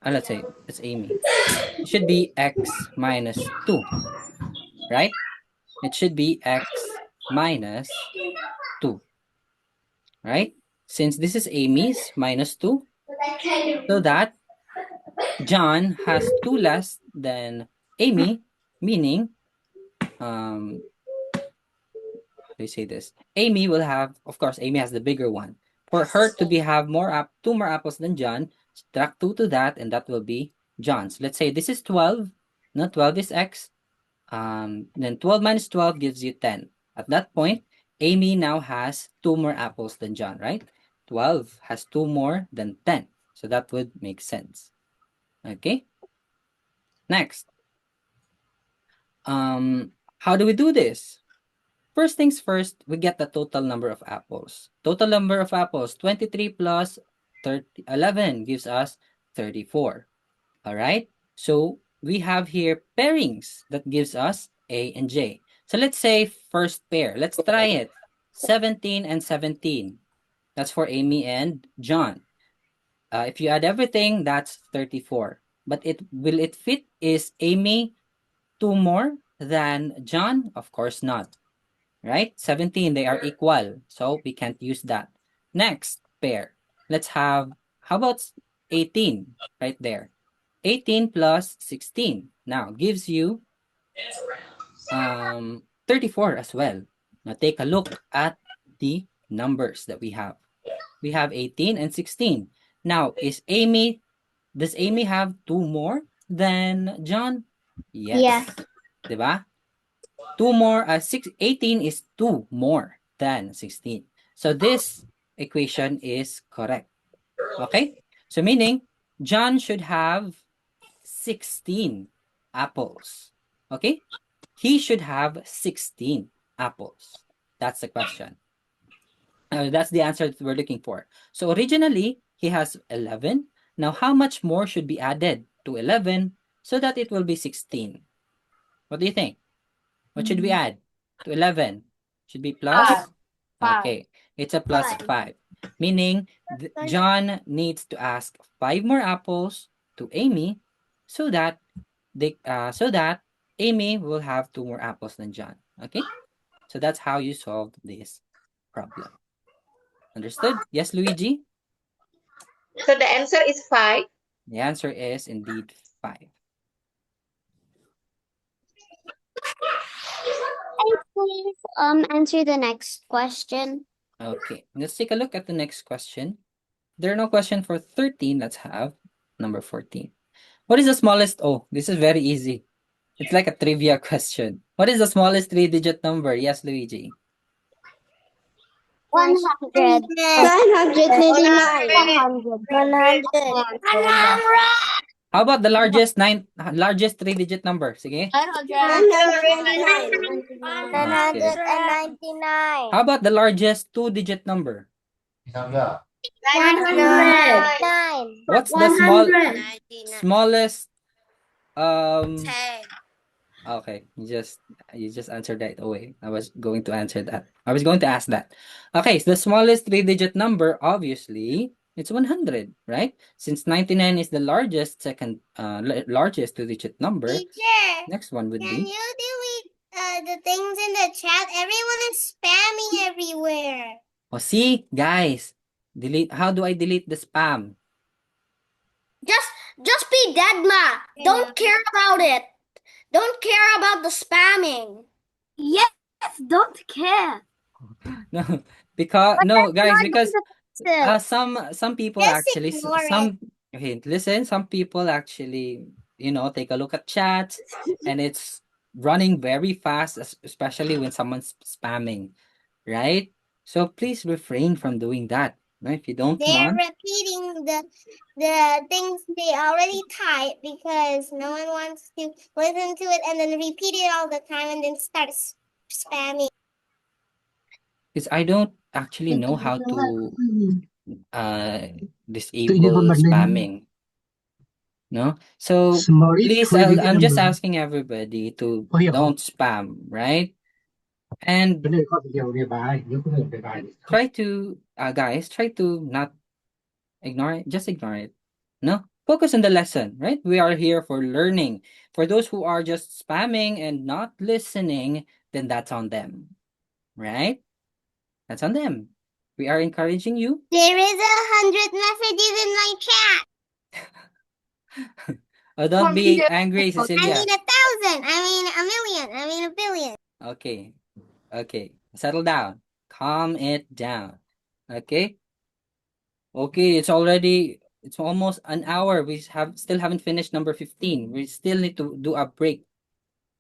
let's say it's Amy. It should be X minus 2, right? It should be X minus 2, right? Since this is Amy's minus 2, so that John has 2 less than Amy, meaning, how do you say this? Amy will have, of course, Amy has the bigger one. For her to have 2 more apples than John, subtract 2 to that, and that will be John's. Let's say this is 12. No, 12 is X. Then 12 minus 12 gives you 10. At that point, Amy now has 2 more apples than John, right? 12 has 2 more than 10. So that would make sense. Okay? Next. How do we do this? First things first, we get the total number of apples. Total number of apples, 23 plus 11 gives us 34. All right? So we have here pairings that gives us A and J. So let's say first pair. Let's try it. 17 and 17. That's for Amy and John. If you add everything, that's 34. But will it fit? Is Amy 2 more than John? Of course not. right? 17, they are equal. So we can't use that. Next pair. Let's have, how about 18 right there? 18 plus 16 now gives you 34 as well. Now take a look at the numbers that we have. We have 18 and 16. Now, does Amy have two more than John? Yes. Yeah. Diba? 18 is 2 more than 16. So this equation is correct. Okay? So meaning, John should have 16 apples. Okay? He should have 16 apples. That's the question. That's the answer that we're looking for. So originally, he has 11. Now, how much more should be added to 11 so that it will be 16? What do you think? What should we add to 11? Should be plus? Five. Okay, it's a plus 5. Meaning, John needs to ask 5 more apples to Amy so that Amy will have 2 more apples than John. Okay? So that's how you solve this problem. Understood? Yes, Luigi? So the answer is 5. The answer is indeed 5. Please answer the next question. Okay, let's take a look at the next question. There are no question for 13. Let's have number 14. What is the smallest? Oh, this is very easy. It's like a trivia question. What is the smallest 3-digit number? Yes, Luigi. 100. 100. How about the largest 3-digit number? Sige. 199. How about the largest 2-digit number? 109. What's the smallest okay, you just answered that away. I was going to answer that. I was going to ask that. Okay, so the smallest 3-digit number, obviously, it's 100, right? Since 99 is the largest largest 2-digit number, Teacher, next one would can be. you delete the things in the chat? Everyone is spamming everywhere. Oh, see, guys, delete. How do I delete the spam? Just be dead, Ma. Don't care about it. Don't care about the spamming. Yes, don't care. No, because no, guys, because Still. some people Just actually ignore some okay, listen, some people actually, take a look at chat and it's running very fast, especially when someone's spamming, right? So please refrain from doing that. Right? If you don't They're want, repeating the things they already typed because no one wants to listen to it and then repeat it all the time and then start spamming. because I don't actually know how to disable spamming. No? So please, I'm just asking everybody to don't spam, right? And try to, guys, try to not ignore it. Just ignore it. No? Focus on the lesson, right? We are here for learning. For those who are just spamming and not listening, then that's on them, right? That's on them. We are encouraging you. There is 100 messages in my chat. Oh, don't be angry, Cecilia. I mean 1,000. I mean 1,000,000. I mean 1,000,000,000. Okay. Okay. Settle down. Calm it down. Okay. Okay. It's almost an hour. We still haven't finished number 15. We still need to do a break.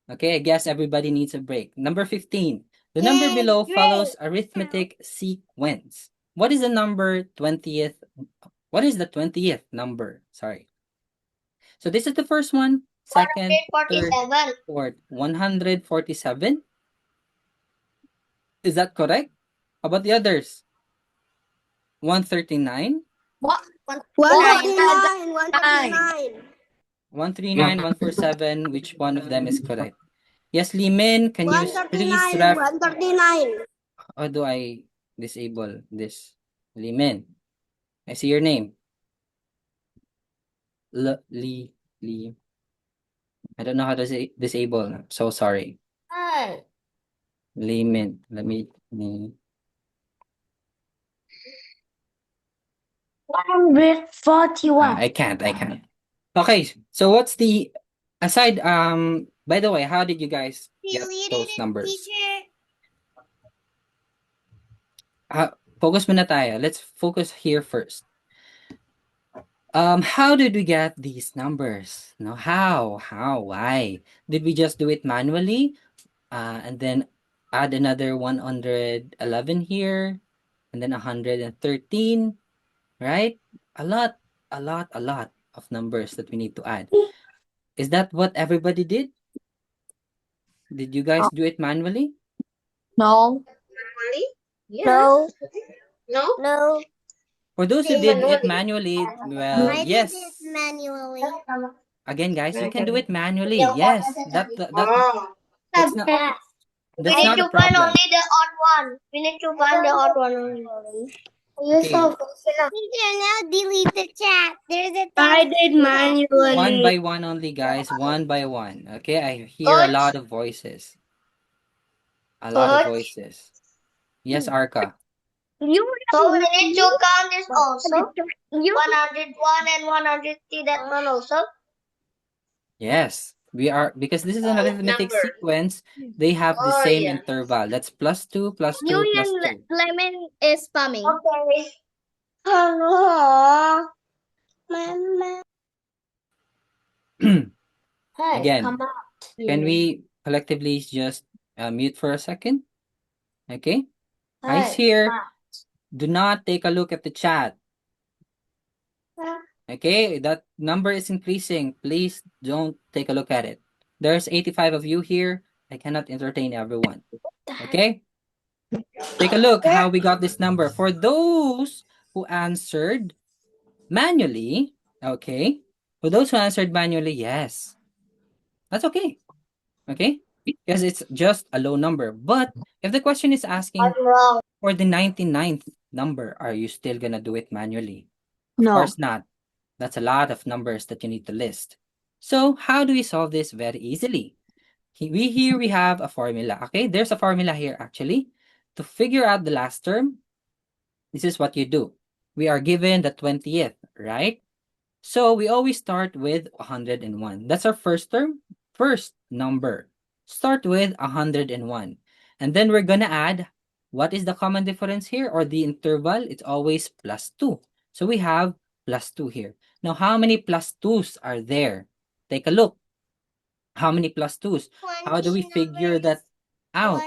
Okay. I guess everybody needs a break. Number 15. The number below follows arithmetic sequence. What is the number 20th? What is the 20th number? Sorry. So this is the first one, second, third, 147. fourth. 147. Is that correct? How about the others? 139, 139. 139, 147. Which one of them is correct? Yes, Limin, can you please 139. How do I disable this? Limin, I see your name. Li. I don't know how to say disable. I'm so sorry. Limit. Let me. 141. I can't. Okay, so what's the aside? By the way, how did you guys get those numbers? Focus muna tayo. Let's focus here first. How did we get these numbers? No, how, why? Did we just do it manually? And then add another 111 here, and then 113, right? A lot of numbers that we need to add. Is that what everybody did? Did you guys do it manually? No. Manually? Yes. No. No? No. For those who did it manually, well, I yes. did it manually. Again, guys, you can do it manually. Yes, Oh. that's not We that's need not a to find problem. only the odd one. We need to find the odd one only. Okay, Teacher, now delete the chat. There's a I did manually. one by one only, guys. One by one. Okay, I hear a lot of voices. A lot of voices. Yes, Arka. So we need to count this also. 101 and 103, that one also. Yes, we are, because this is an arithmetic Number. sequence. They have the Oh, same yeah. interval. That's +2, +2, Julian +2. Lemon is spamming. Okay. Hello. Mama. Again, can we collectively just mute for a second? Okay. Eyes here. Do not take a look at the chat. Okay, that number is increasing. Please don't take a look at it. There's 85 of you here. I cannot entertain everyone. Okay? Take a look how we got this number. For those who answered manually, okay? For those who answered manually, yes. That's okay. Okay? Because it's just a low number. But if the question is asking Wrong. for the 99th number, are you still gonna do it manually? Of No. course not. That's a lot of numbers that you need to list. So how do we solve this very easily? Here we have a formula. Okay, there's a formula here actually. To figure out the last term, this is what you do. We are given the 20th, right? So we always start with 101. That's our first term, first number. Start with 101. And then we're gonna add, what is the common difference here, or the interval? It's always +2. So we have +2 here. Now, how many +2s are there? Take a look. How many +2s? How do we figure that out?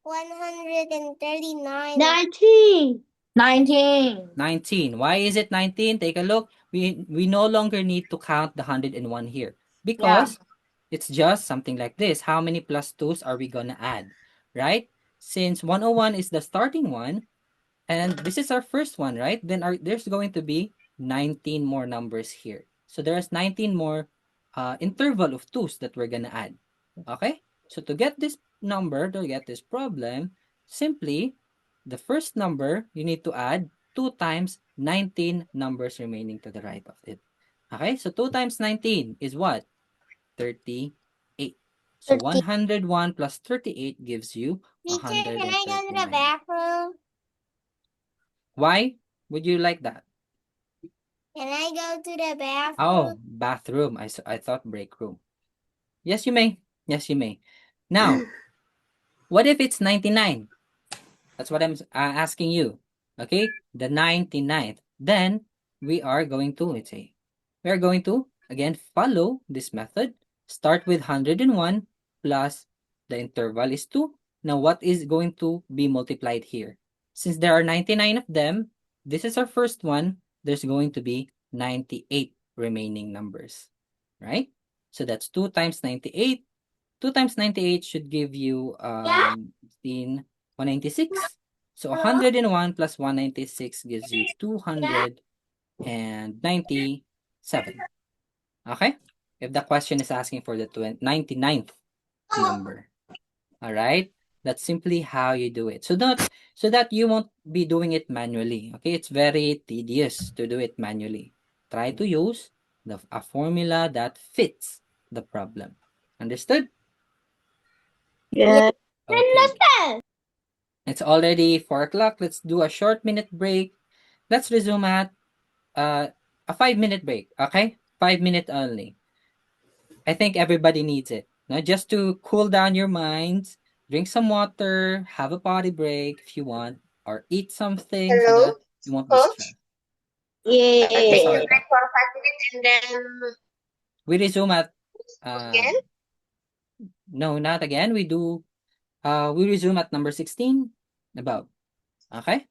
139. 19. 19. 19. Why is it 19? Take a look. We no longer need to count the 101 here because it's just something like this. How many +2s are we gonna add, right? Since 101 is the starting one, and this is our first one, right? Then there's going to be 19 more numbers here. So there's 19 more interval of 2s that we're gonna add. Okay? So to get this number, to get this problem, simply the first number, you need to add 2 times 19 numbers remaining to the right of it. Okay? So 2 times 19 is what? 38. So 101 plus 38 gives you Teacher, can I go to the 139. bathroom? Why would you like that? Can I go to the bathroom? Oh, bathroom. I thought break room. Yes, you may. Yes, you may. Now, what if it's 99? That's what I'm asking you. Okay, the 99th. Then we are going to, let's say, we are going to, again, follow this method. Start with 101 plus the interval is 2. Now, what is going to be multiplied here? Since there are 99 of them, this is our first one. There's going to be 98 remaining numbers, right? So that's 2 times 98. 2 times 98 should give you 196. So 101 plus 196 gives you 297. Okay? If the question is asking for the 99th number. All right? That's simply how you do it. So that you won't be doing it manually. Okay? It's very tedious to do it manually. Try to use a formula that fits the problem. Understood? Yeah. Okay. It's already 4 o'clock. Let's do a short minute break. Let's resume at a 5-minute break. Okay? 5 minute only. I think everybody needs it. Now, just to cool down your minds, drink some water, have a potty break if you want, or eat something so Hello, that you won't be coach. stressed. Take a Yes, Yeah. sorry break po. for 5 minutes and then We resume at again. no, not again. We resume at number 16 about. Okay?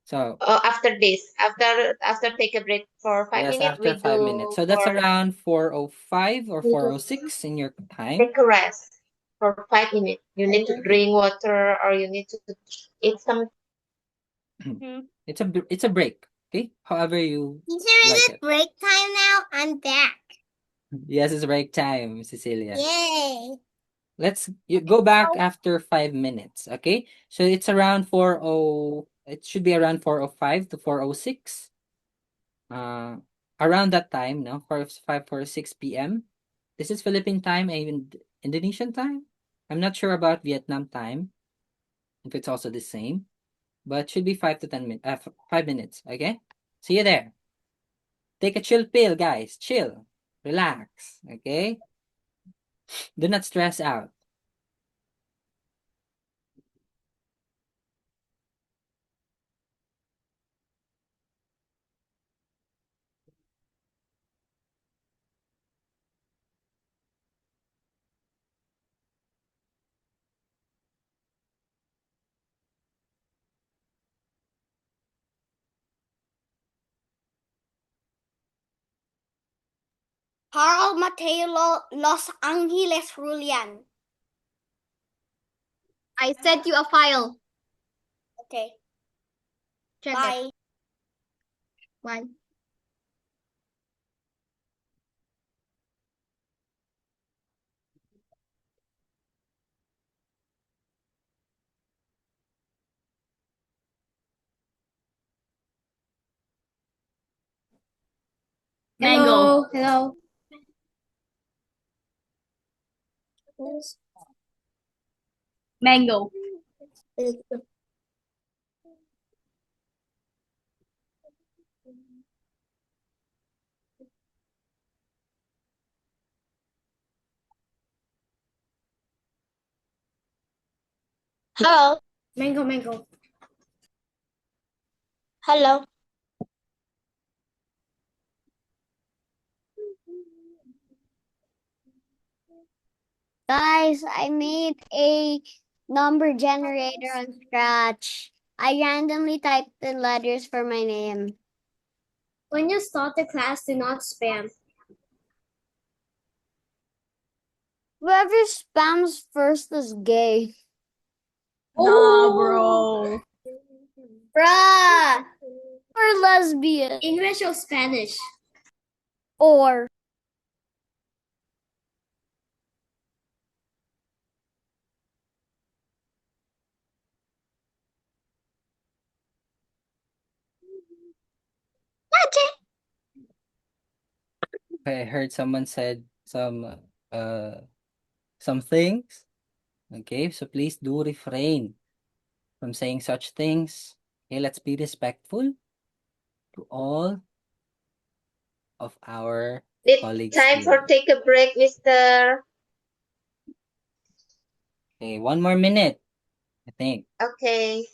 So, After this, after take a break for five yes, minutes, after we 5 minutes. do So that's for around 4:05 or we do 4:06 in your time. take a rest for 5 minutes. You need to drink water or you need to eat some. It's a break. Okay? However you Teacher, is like it it. break time now? I'm back. Yes, it's break time, Cecilia. Yay. Let's go back after 5 minutes. Okay? So it's around 40, it should be around 4:05 to 4:06. Around that time, no? 4:05 or 6 p.m. This is Philippine time and Indonesian time. I'm not sure about Vietnam time, if it's also the same, but should be 5 to 10 minutes, 5 minutes. Okay? See you there. Take a chill pill, guys. Chill. Relax. Okay? Do not stress out. Carl Mateo Los Angeles Julian. I sent you a file. Okay. Check Bye. It. Bye. Mango. Hello. Mango. Hello. Mango. Hello. Guys, I made a number generator on Scratch. I randomly typed the letters for my name. When you start the class, do not spam. Whoever spams first is gay. Nah, bro. Bruh! Or lesbian. English or Spanish? Or I heard someone said some things. Okay, so please do refrain from saying such things. Okay, let's be respectful to all of our It's colleagues time for here. take a break, Mister. Okay, 1 more minute, I think. Okay.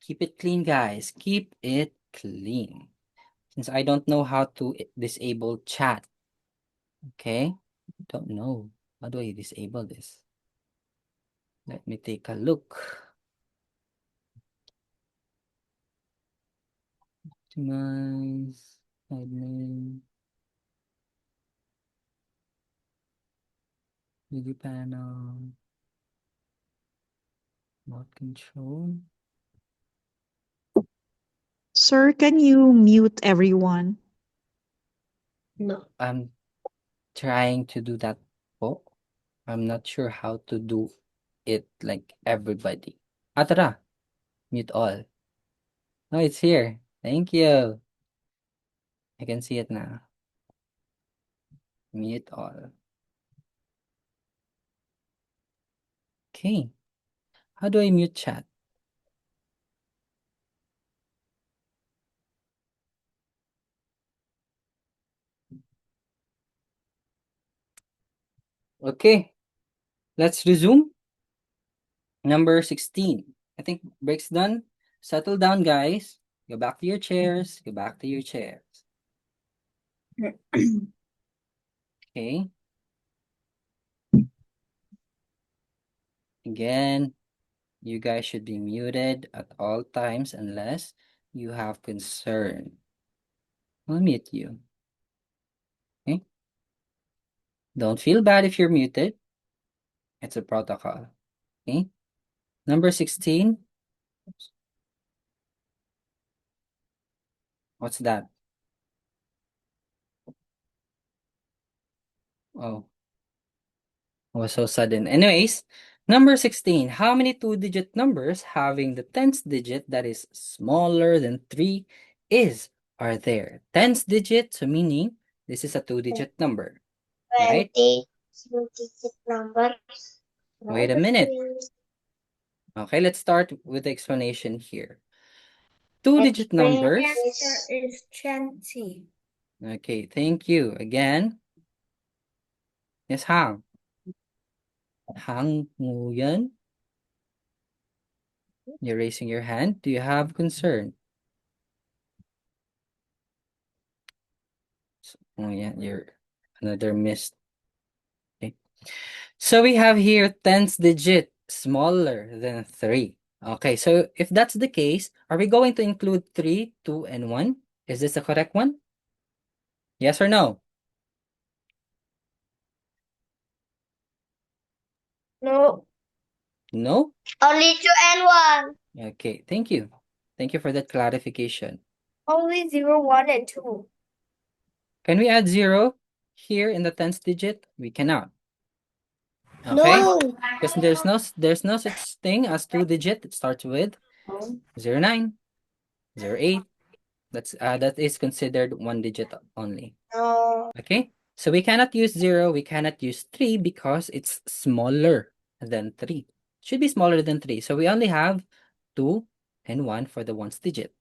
Keep it clean, guys. Keep it clean. Since I don't know how to disable chat. Okay? Don't know. How do I disable this? Let me take a look. Optimize. Admin. Video panel. Remote control. Sir, can you mute everyone? No. I'm trying to do that po. I'm not sure how to do it like everybody. Tara. Mute all. No, it's here. Thank you. I can see it now. Mute all. Okay. How do I mute chat? Okay. Let's resume. Number 16. I think break's done. Settle down, guys. Go back to your chairs. Go back to your chairs. Okay. Again, you guys should be muted at all times unless you have concern. I'll mute you. Okay. Don't feel bad if you're muted. It's a protocol. Okay. Number 16. What's that? Oh, it was so sudden. Anyways, number 16. How many two-digit numbers having the tens digit that is smaller than 3 are there? Tens digit, so meaning this is a two-digit number, right? 20 two-digit numbers. Wait a minute. Okay, let's start with the explanation here. Two-digit numbers. is 20. Okay, thank you. Again. Yes, Hang. Hang Nguyen. You're raising your hand. Do you have concern? Oh yeah, you're another missed. Okay. So we have here tens digit smaller than 3. Okay, so if that's the case, are we going to include 3, 2, and 1? Is this the correct one? Yes or no? No, No? Only 2 and 1. Okay, thank you. Thank you for that clarification. only 0, 1, and 2. Can we add 0 here in the tens digit? We cannot. Okay? No. Because there's no such thing as two-digit. It starts with 09, 08. That is considered one digit only. No. Okay? So we cannot use 0, we cannot use 3 because it's smaller than 3. Should be smaller than 3. So we only have 2 and 1 for the ones digit.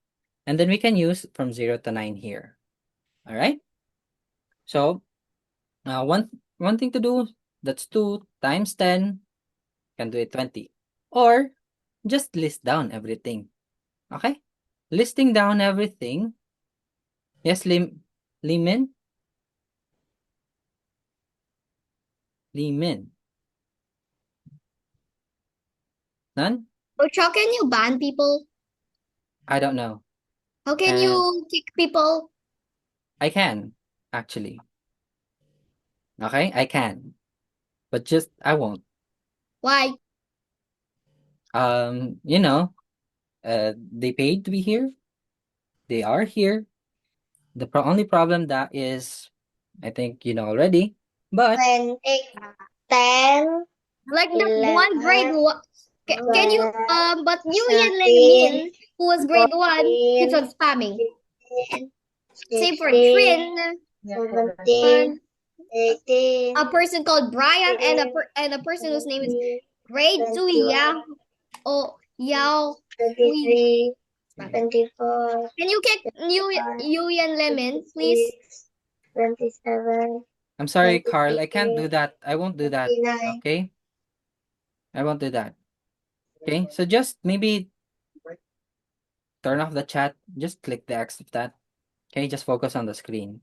And then we can use from 0 to 9 here. All right? So one thing to do, that's 2 times 10, can do it 20. Or just list down everything. Okay? Listing down everything. Yes, Limin? Limin. None? Coach, how can you ban people? I don't know. How can you kick people? I can, actually. Okay? I can. But just, I won't. Why? You know, they paid to be here. They are here. The only problem that is, I think you know already, but 10, 10, Like the 11, one grade one. Can you 12, but you Yan 13, Min, who was grade 1, keeps on spamming. 15, Same for 16, Trin, 17, 18, a person called Brian, and a person whose name is grade 2 Yao Yao Hui. 23, 24, Can you kick you Yan Lemon, please? 27, I'm sorry, Carl, I can't do that. I won't do that. 29. Okay? I won't do that. Okay? So just maybe turn off the chat. Just click the X of that. Okay? Just focus on the screen.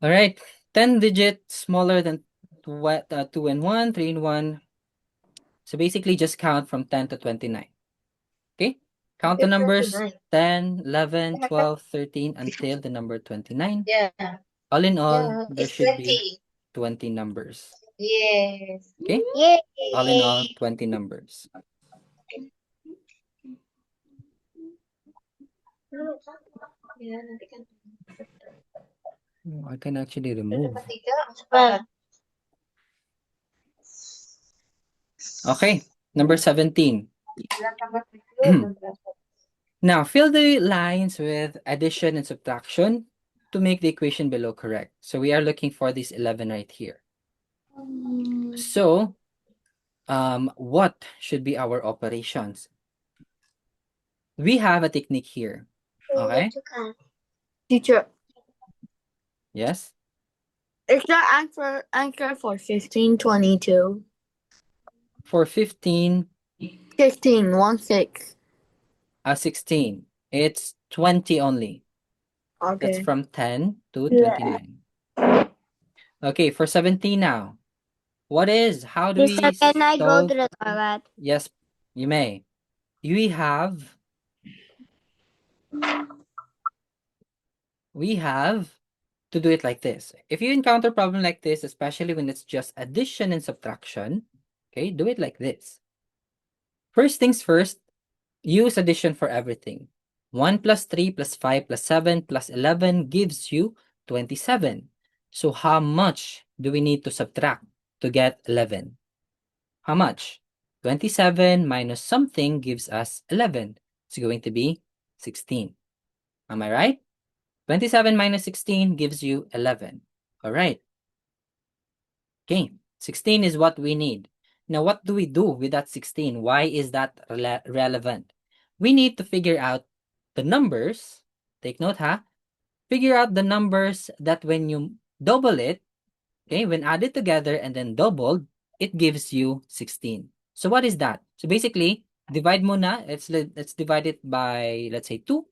All right. 10 digits smaller than 2 and 1, 3 and 1. So basically just count from 10 to 29. Okay? Count the numbers 10, 11, 12, 13 until the number 29. Yeah. All in all, Yeah, there it's should 20. be 20 numbers. Yes. Okay? Yay! All in all, 20 numbers. Yeah, nanti kan. I can actually remove. Well, Okay, number 17. Now, fill the lines with addition and subtraction. to make the equation below correct. So we are looking for this 11 right here. So, what should be our operations? We have a technique here. Okay? Teacher, Yes? is the answer for 1522? For 15, 16, 16. 16, it's 20 only. That's Okay. from 10 to 29. Okay, for 17 now. How do we Can I go solve? to the toilet? Yes, you may. We have to do it like this. If you encounter problem like this, especially when it's just addition and subtraction, okay, do it like this. First things first, use addition for everything. 1 plus 3 plus 5 plus 7 plus 11 gives you 27. So how much do we need to subtract to get 11? How much? 27 minus something gives us 11. It's going to be 16. Am I right? 27 minus 16 gives you 11. All right. Okay, 16 is what we need. Now, what do we do with that 16? Why is that relevant? We need to figure out the numbers. Take note, huh? Figure out the numbers that when you double it, okay, when added together and then doubled, it gives you 16. So what is that? So basically, divide muna. Let's divide it by, let's say, 2.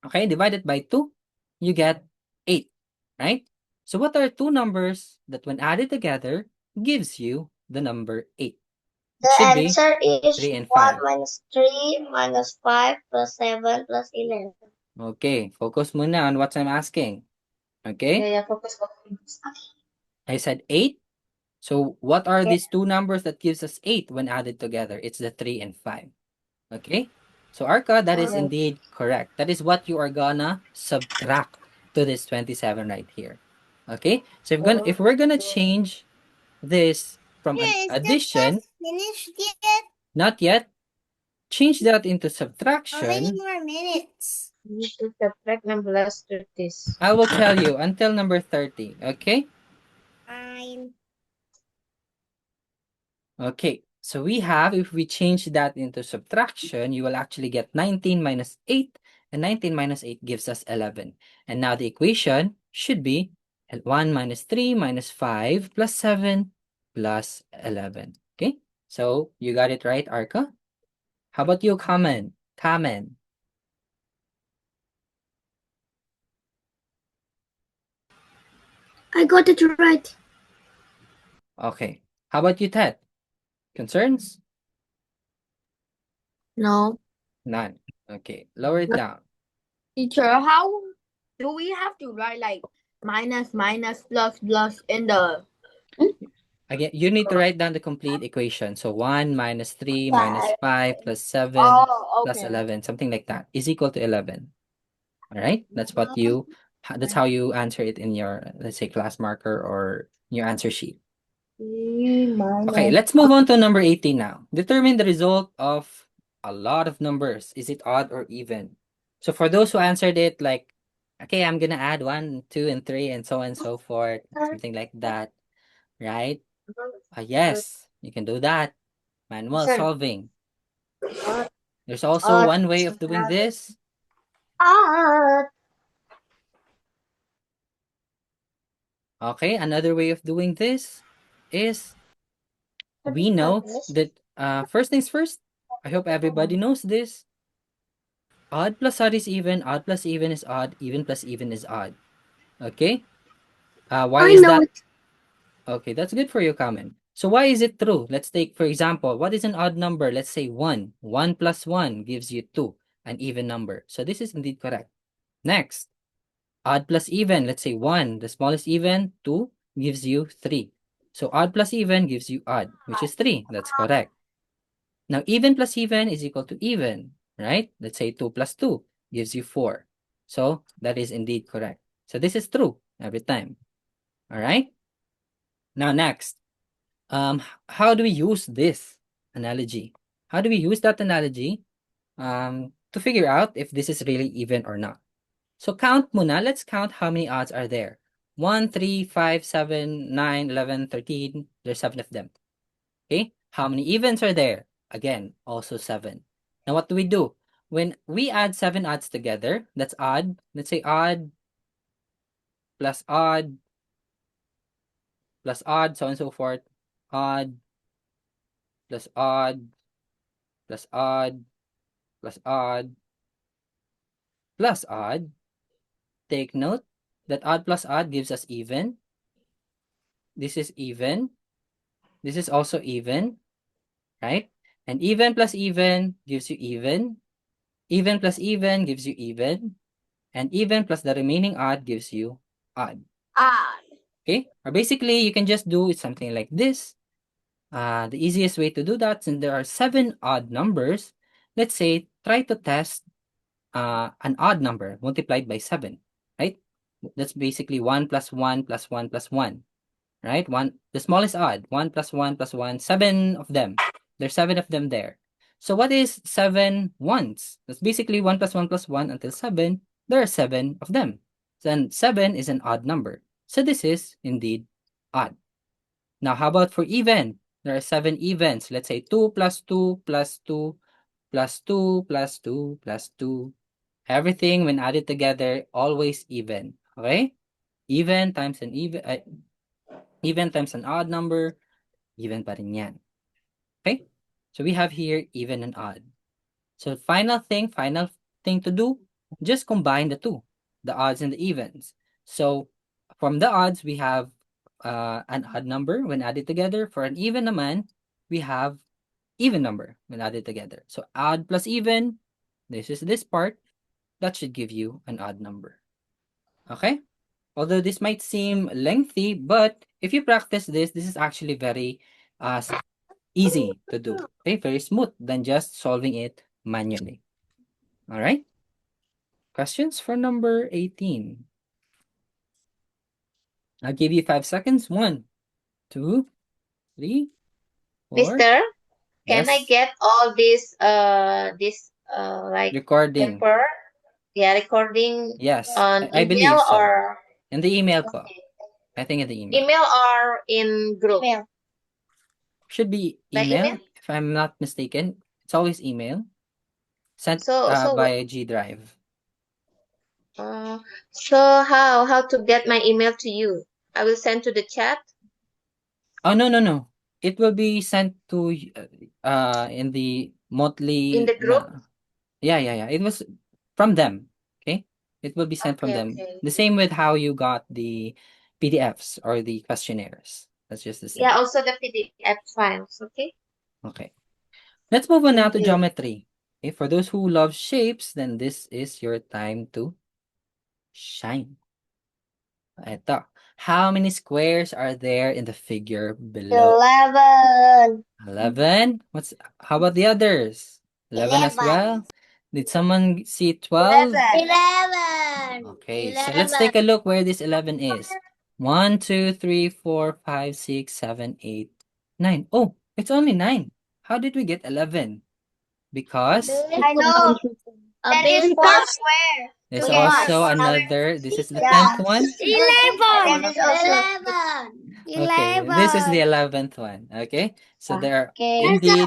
Okay, divide it by 2, you get 8, right? So what are two numbers that when added together gives you the number 8? It The should be answer is 3 and 1 5. minus 3 minus 5 plus 7 plus 11. Okay, focus muna on what I'm asking. Okay, Yeah, focus. I said 8. So what are Yeah. these two numbers that gives us 8 when added together? It's the 3 and 5. Okay, so Arca, that is Okay. indeed correct. That is what you are gonna subtract to this 27 right here. Okay, so if we're gonna change this from an addition, finished yet? not yet, change that into subtraction. More minutes. You need to subtract number less to this. I will tell you until number 30. Okay. Fine. Okay, so we have, if we change that into subtraction, you will actually get 19 minus 8, and 19 minus 8 gives us 11. And now the equation should be 1 minus 3 minus 5 plus 7 plus 11. Okay, so you got it right, Arca? How about you, Kamen? Kamen. I got it right. Okay, how about you, Ted? Concerns? No. None. Okay, lower it down. Teacher, how do we have to write like minus, minus, plus, plus in the... Again, you need to write down the complete equation. So 1 minus 3 minus 5 plus 7 Oh, plus okay. 11, something like that, is equal to 11. All right? That's how you answer it in your, let's say, class marker or your answer sheet. 3 Okay, minus... let's move on to number 18 now. Determine the result of a lot of numbers. Is it odd or even? So for those who answered it like, okay, I'm gonna add 1, 2, and 3, and so on and so forth, something like that, right? Yes, you can do that. Manual Sir. solving. There's also one way of doing this. Okay, another way of doing this is we know that first things first, I hope everybody knows this. Odd plus odd is even, odd plus even is odd, even plus even is odd. Okay? Why is that? Okay, that's good for your comment. So why is it true? Let's take, for example, what is an odd number? Let's say 1. 1 plus 1 gives you 2, an even number. So this is indeed correct. Next, odd plus even. Let's say 1, the smallest even, 2 gives you 3. So odd plus even gives you odd, which is 3. That's correct. Now, even plus even is equal to even, right? Let's say 2 plus 2 gives you 4. So that is indeed correct. So this is true every time. All right? Now, next, how do we use this analogy? How do we use that analogy to figure out if this is really even or not? So count muna. Let's count how many odds are there. 1, 3, 5, 7, 9, 11, 13. There's 7 of them. Okay? How many evens are there? Again, also 7. Now what do? When we add 7 odds together, that's odd. Let's say odd plus odd plus odd, so on and so forth. Odd plus odd plus odd plus odd plus odd. Take note that odd plus odd gives us even. This is even. This is also even, right? And even plus even gives you even. Even plus even gives you even. And even plus the remaining odd gives you odd. Odd. Okay? Or basically, you can just do something like this. The easiest way to do that, since there are 7 odd numbers, let's say, try to test an odd number multiplied by 7, right? That's basically 1 plus 1 plus 1 plus 1, right? The smallest odd, 1 plus 1 plus 1, 7 of them. There's 7 of them there. So what is 7 ones? That's basically 1 plus 1 plus 1 until 7. There are 7 of them. Then 7 is an odd number. So this is indeed odd. Now, how about for even? There are 7 evens. Let's say 2 plus 2 plus 2 plus 2 plus 2 plus 2. Everything when added together, always even. Okay? Even times an even times an odd number, even pa rin yan. Okay? So we have here even and odd. So final thing to do, just combine the two, the odds and the evens. So from the odds, we have an odd number when added together. For an even naman, we have even number when added together. So odd plus even, this is this part, that should give you an odd number. Okay? Although this might seem lengthy, but if you practice this is actually very easy to do. Okay? Very smooth than just solving it manually. All right? Questions for number 18? I'll give you 5 seconds. 1, 2, 3, 4. Mister, can I Yes. get all this like Recording. paper? Yeah, recording Yes. on I believe email so. or In the email po. I think in the email. email or in group? Email. Should be By email, email? if I'm not mistaken. It's always email. Sent So by G Drive. so how to get my email to you? I will send to the chat. Oh, no. It will be sent to in the monthly In the group? Yeah. It was from them. Okay? It will be sent from Okay, them. okay. The same with how you got the PDFs or the questionnaires. That's just the same. Yeah, also the PDF files, okay? Okay. Let's move on now Thank to you. geometry. Okay, for those who love shapes, then this is your time to shine. Ito. How many squares are there in the figure below? 11. 11. How about the others? 11 as 11. well? Did someone see 12? 11. Okay, so let's take a look where this 11 is. 1, 2, 3, 4, 5, 6, 7, 8, 9. Oh, it's only 9. How did we get 11? Because I know. A There is basic 4 square. there's Okay, also one. another. This is the Yeah. 10th one. 11. There is also 11. Okay, this is the 11th one. Okay, so there are Okay. indeed,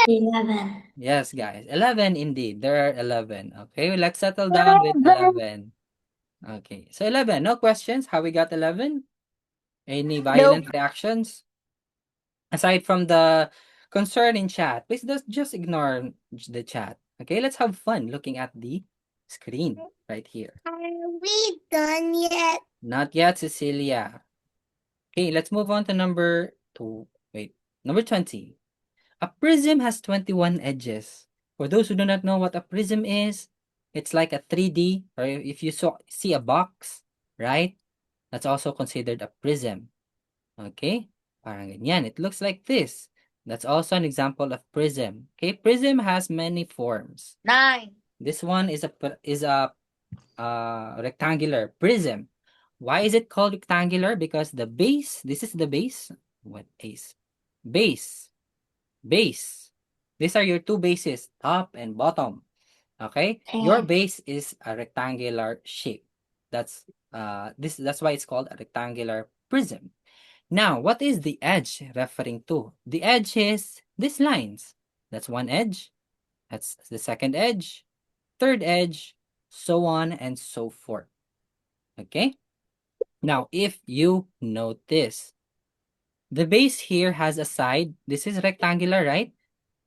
11. yes, guys, 11 indeed. There are 11. Okay, let's settle down with 11. Okay, so 11. No questions. How we got 11? Any violent reactions? Aside from the concern in chat, please just ignore the chat. Okay, let's have fun looking at the screen right here. Are we done yet? Not yet, Cecilia. Okay, let's move on to number 20. A prism has 21 edges. For those who do not know what a prism is, it's like a 3D, or if you see a box, right? That's also considered a prism. Okay? Parang ganyan. It looks like this. That's also an example of prism. Okay? Prism has many forms. 9. This one is a rectangular prism. Why is it called rectangular? Because the base, this is the base. What is? Base. These are your two bases, top and bottom. Okay? Your base is a rectangular shape. That's why it's called a rectangular prism. Now, what is the edge referring to? The edge is these lines. That's one edge. That's the second edge, third edge, so on and so forth. Okay? Now, if you notice, the base here has a side. This is rectangular, right?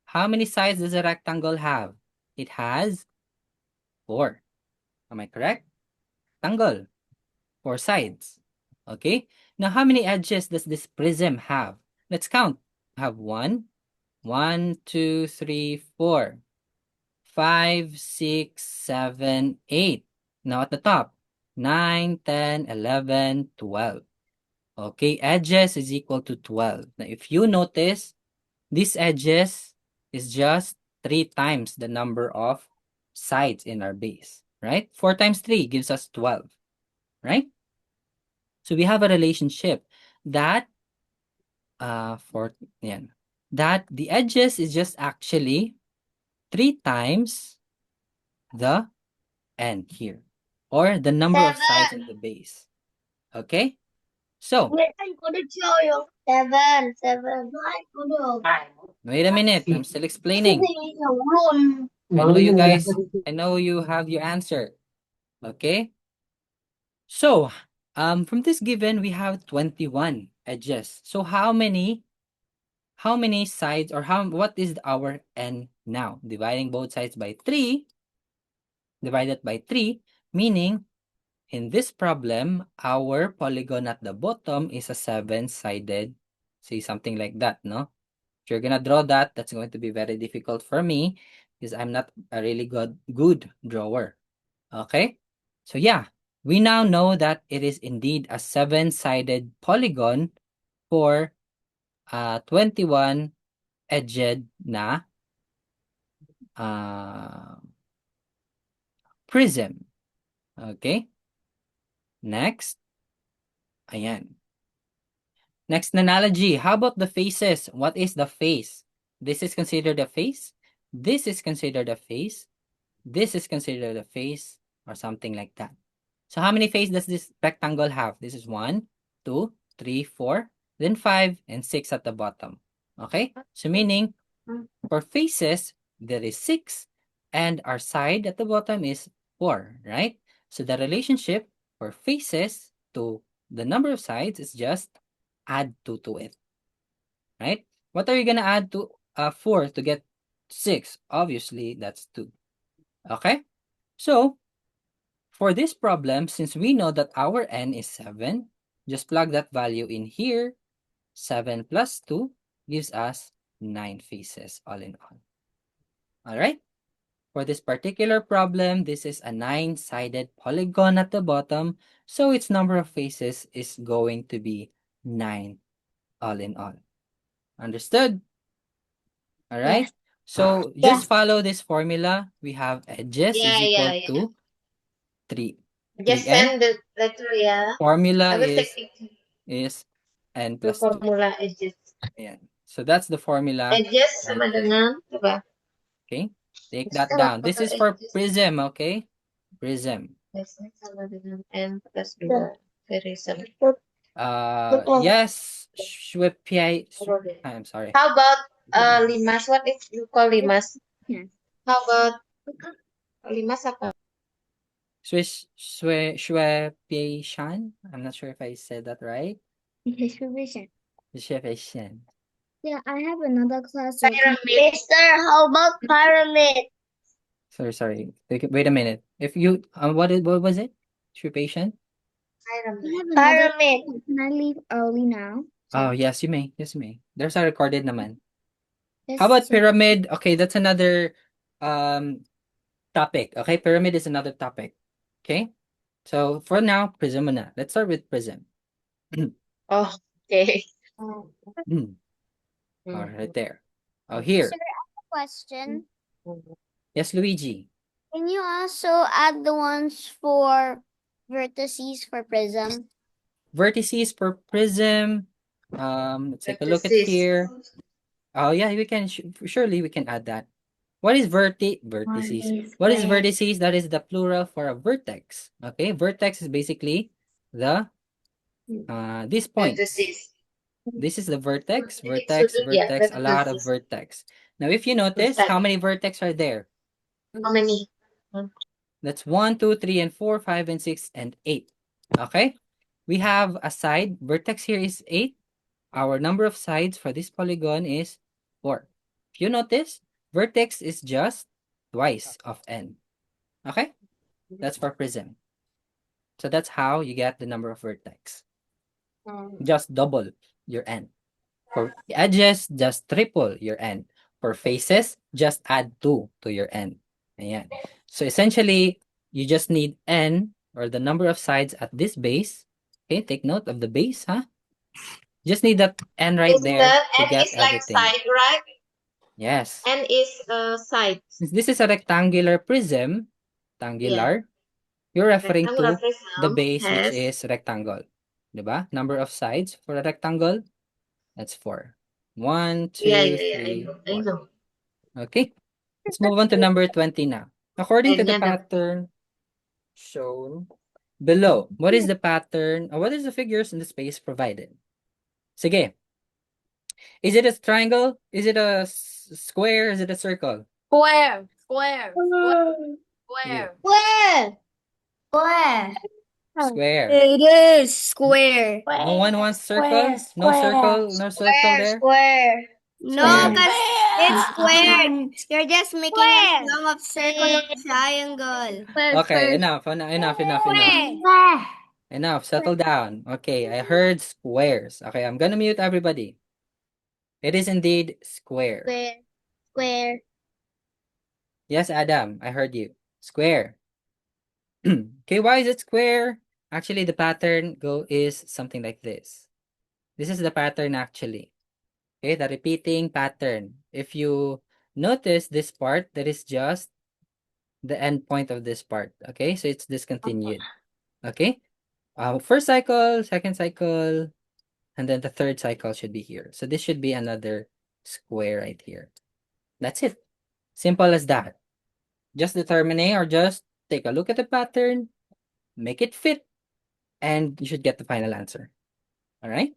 How many sides does a rectangle have? It has 4. Am I correct? Rectangle, 4 sides. Okay? Now, how many edges does this prism have? Let's count. I have 1, 2, 3, 4, 5, 6, 7, 8. Now at the top, 9, 10, 11, 12. Okay, edges is equal to 12. Now, if you notice, these edges is just 3 times the number of sides in our base, right? 4 times 3 gives us 12, right? So we have a relationship that that the edges is just actually 3 times the n here, or the number of sides in the base. Okay? So, Wait, anh có được chơi không? Seven, seven. Anh có được. wait a minute. I'm still Cái explaining. gì hiểu luôn. I know you have your answer. Okay? So, from this given, we have 21 edges. So, how many sides, or what is our n now? Dividing both sides by 3, divided by 3, meaning in this problem, our polygon at the bottom is a 7-sided, say something like that, no? If you're gonna draw that, that's going to be very difficult for me because I'm not a really good drawer. Okay? So yeah, we now know that it is indeed a 7-sided polygon for 21 edged na prism. Okay? Next. Ayan. Next analogy. How about the faces? What is the face? This is considered a face. This is considered a face. This is considered a face, or something like that. So how many faces does this rectangle have? This is 1, 2, 3, 4, then 5, and 6 at the bottom. Okay? So meaning, for faces, there is 6, and our side at the bottom is 4, right? So the relationship for faces to the number of sides is just add 2 to it, right? What are you gonna add to 4 to get 6? Obviously, that's 2. Okay? So, for this problem, since we know that our n is 7, just plug that value in here. 7 plus 2 gives us 9 faces all in all. All right? For this particular problem, this is a 9-sided polygon at the bottom, so its number of faces is going to be 9 all in all. Understood? All right? Yes. So just follow this formula. We have edges is equal to 3. Just 3n. send the letter, yeah. Formula I will is take it. n The plus 2. formula is just. Ayan. So that's the formula. Edges sama dengan, diba? Okay? Take that down. This is for prism, okay? Prism. Edges sama dengan n plus 2. Very simple. Yes, I'm sorry. How about limas? What if you call limas? Yeah. How about limas apa? Shuepian? I'm not sure if I said that right. Distribution. Shuepian. Yeah, I have another class. Pyramid. Mister, how about pyramid? Sorry. Wait a minute. If you what was it? Shuepian? I have another Pyramid. class. Can I leave early now? Oh, yes, you may. Yes, you may. There's a recorded naman. Yes, How about so- pyramid? Okay, that's another topic. Okay, pyramid is another topic. Okay? So for now, prism muna. Let's start with prism. Oh, okay. Oh, right there. Oh, here. Question. Yes, Luigi. Can you also add the ones for vertices for prism? Vertices for prism. Let's take a look at Vertices. here. Oh, yeah, we can surely we can add that. What is vertices? What is vertices? That is the plural for a vertex. Okay, vertex is basically the these points. Vertices. This is the vertex, Yeah, vertex, a lot of vertices. vertex. Now, if you notice, how many vertex are there? How many? That's 1, 2, 3, and 4, 5, and 6, and 8. Okay? We have a side. Vertex here is 8. Our number of sides for this polygon is 4. If you notice, vertex is just twice of n. Okay? That's for prism. So that's how you get the number of vertex. Just double your n. For edges, just triple your n. For faces, just add 2 to your n. Ayan. So essentially, you just need n, or the number of sides at this base. Okay, take note of the base, huh? Just need that n right Is there that to N get is like everything. side, right? Yes. N is side. Since this is a rectangular prism, you're referring Rectangular to the prism base, which has is rectangle. Diba? Number of sides for a rectangle, that's 4. 1, 2, yeah. 3, I 4. know. Okay, let's move on to number 20 now. According to the N-nya pattern shown below, what is the pattern, or what is the figures in the space provided? Sige. Is it a triangle? Is it a square? Is it a circle? Square. Square. Square. Square. Square. Square. Square. It is square. No one wants circle? No circle? No circle there? Square. No, Square. because it's squared. You're just making a song of circle or triangle. Okay, enough. Enough. Settle down. Okay, I heard squares. Okay, I'm gonna mute everybody. It is indeed square. Square. Square. Yes, Adam, I heard you. Square. Okay, why is it square? Actually, the pattern is something like this. This is the pattern actually. Okay, the repeating pattern. If you notice this part, that is just the end point of this part. Okay, so it's discontinued. Okay, first cycle, second cycle, and then the third cycle should be here. So this should be another square right here. That's it. Simple as that. Just determine or just take a look at the pattern, make it fit, and you should get the final answer. All right?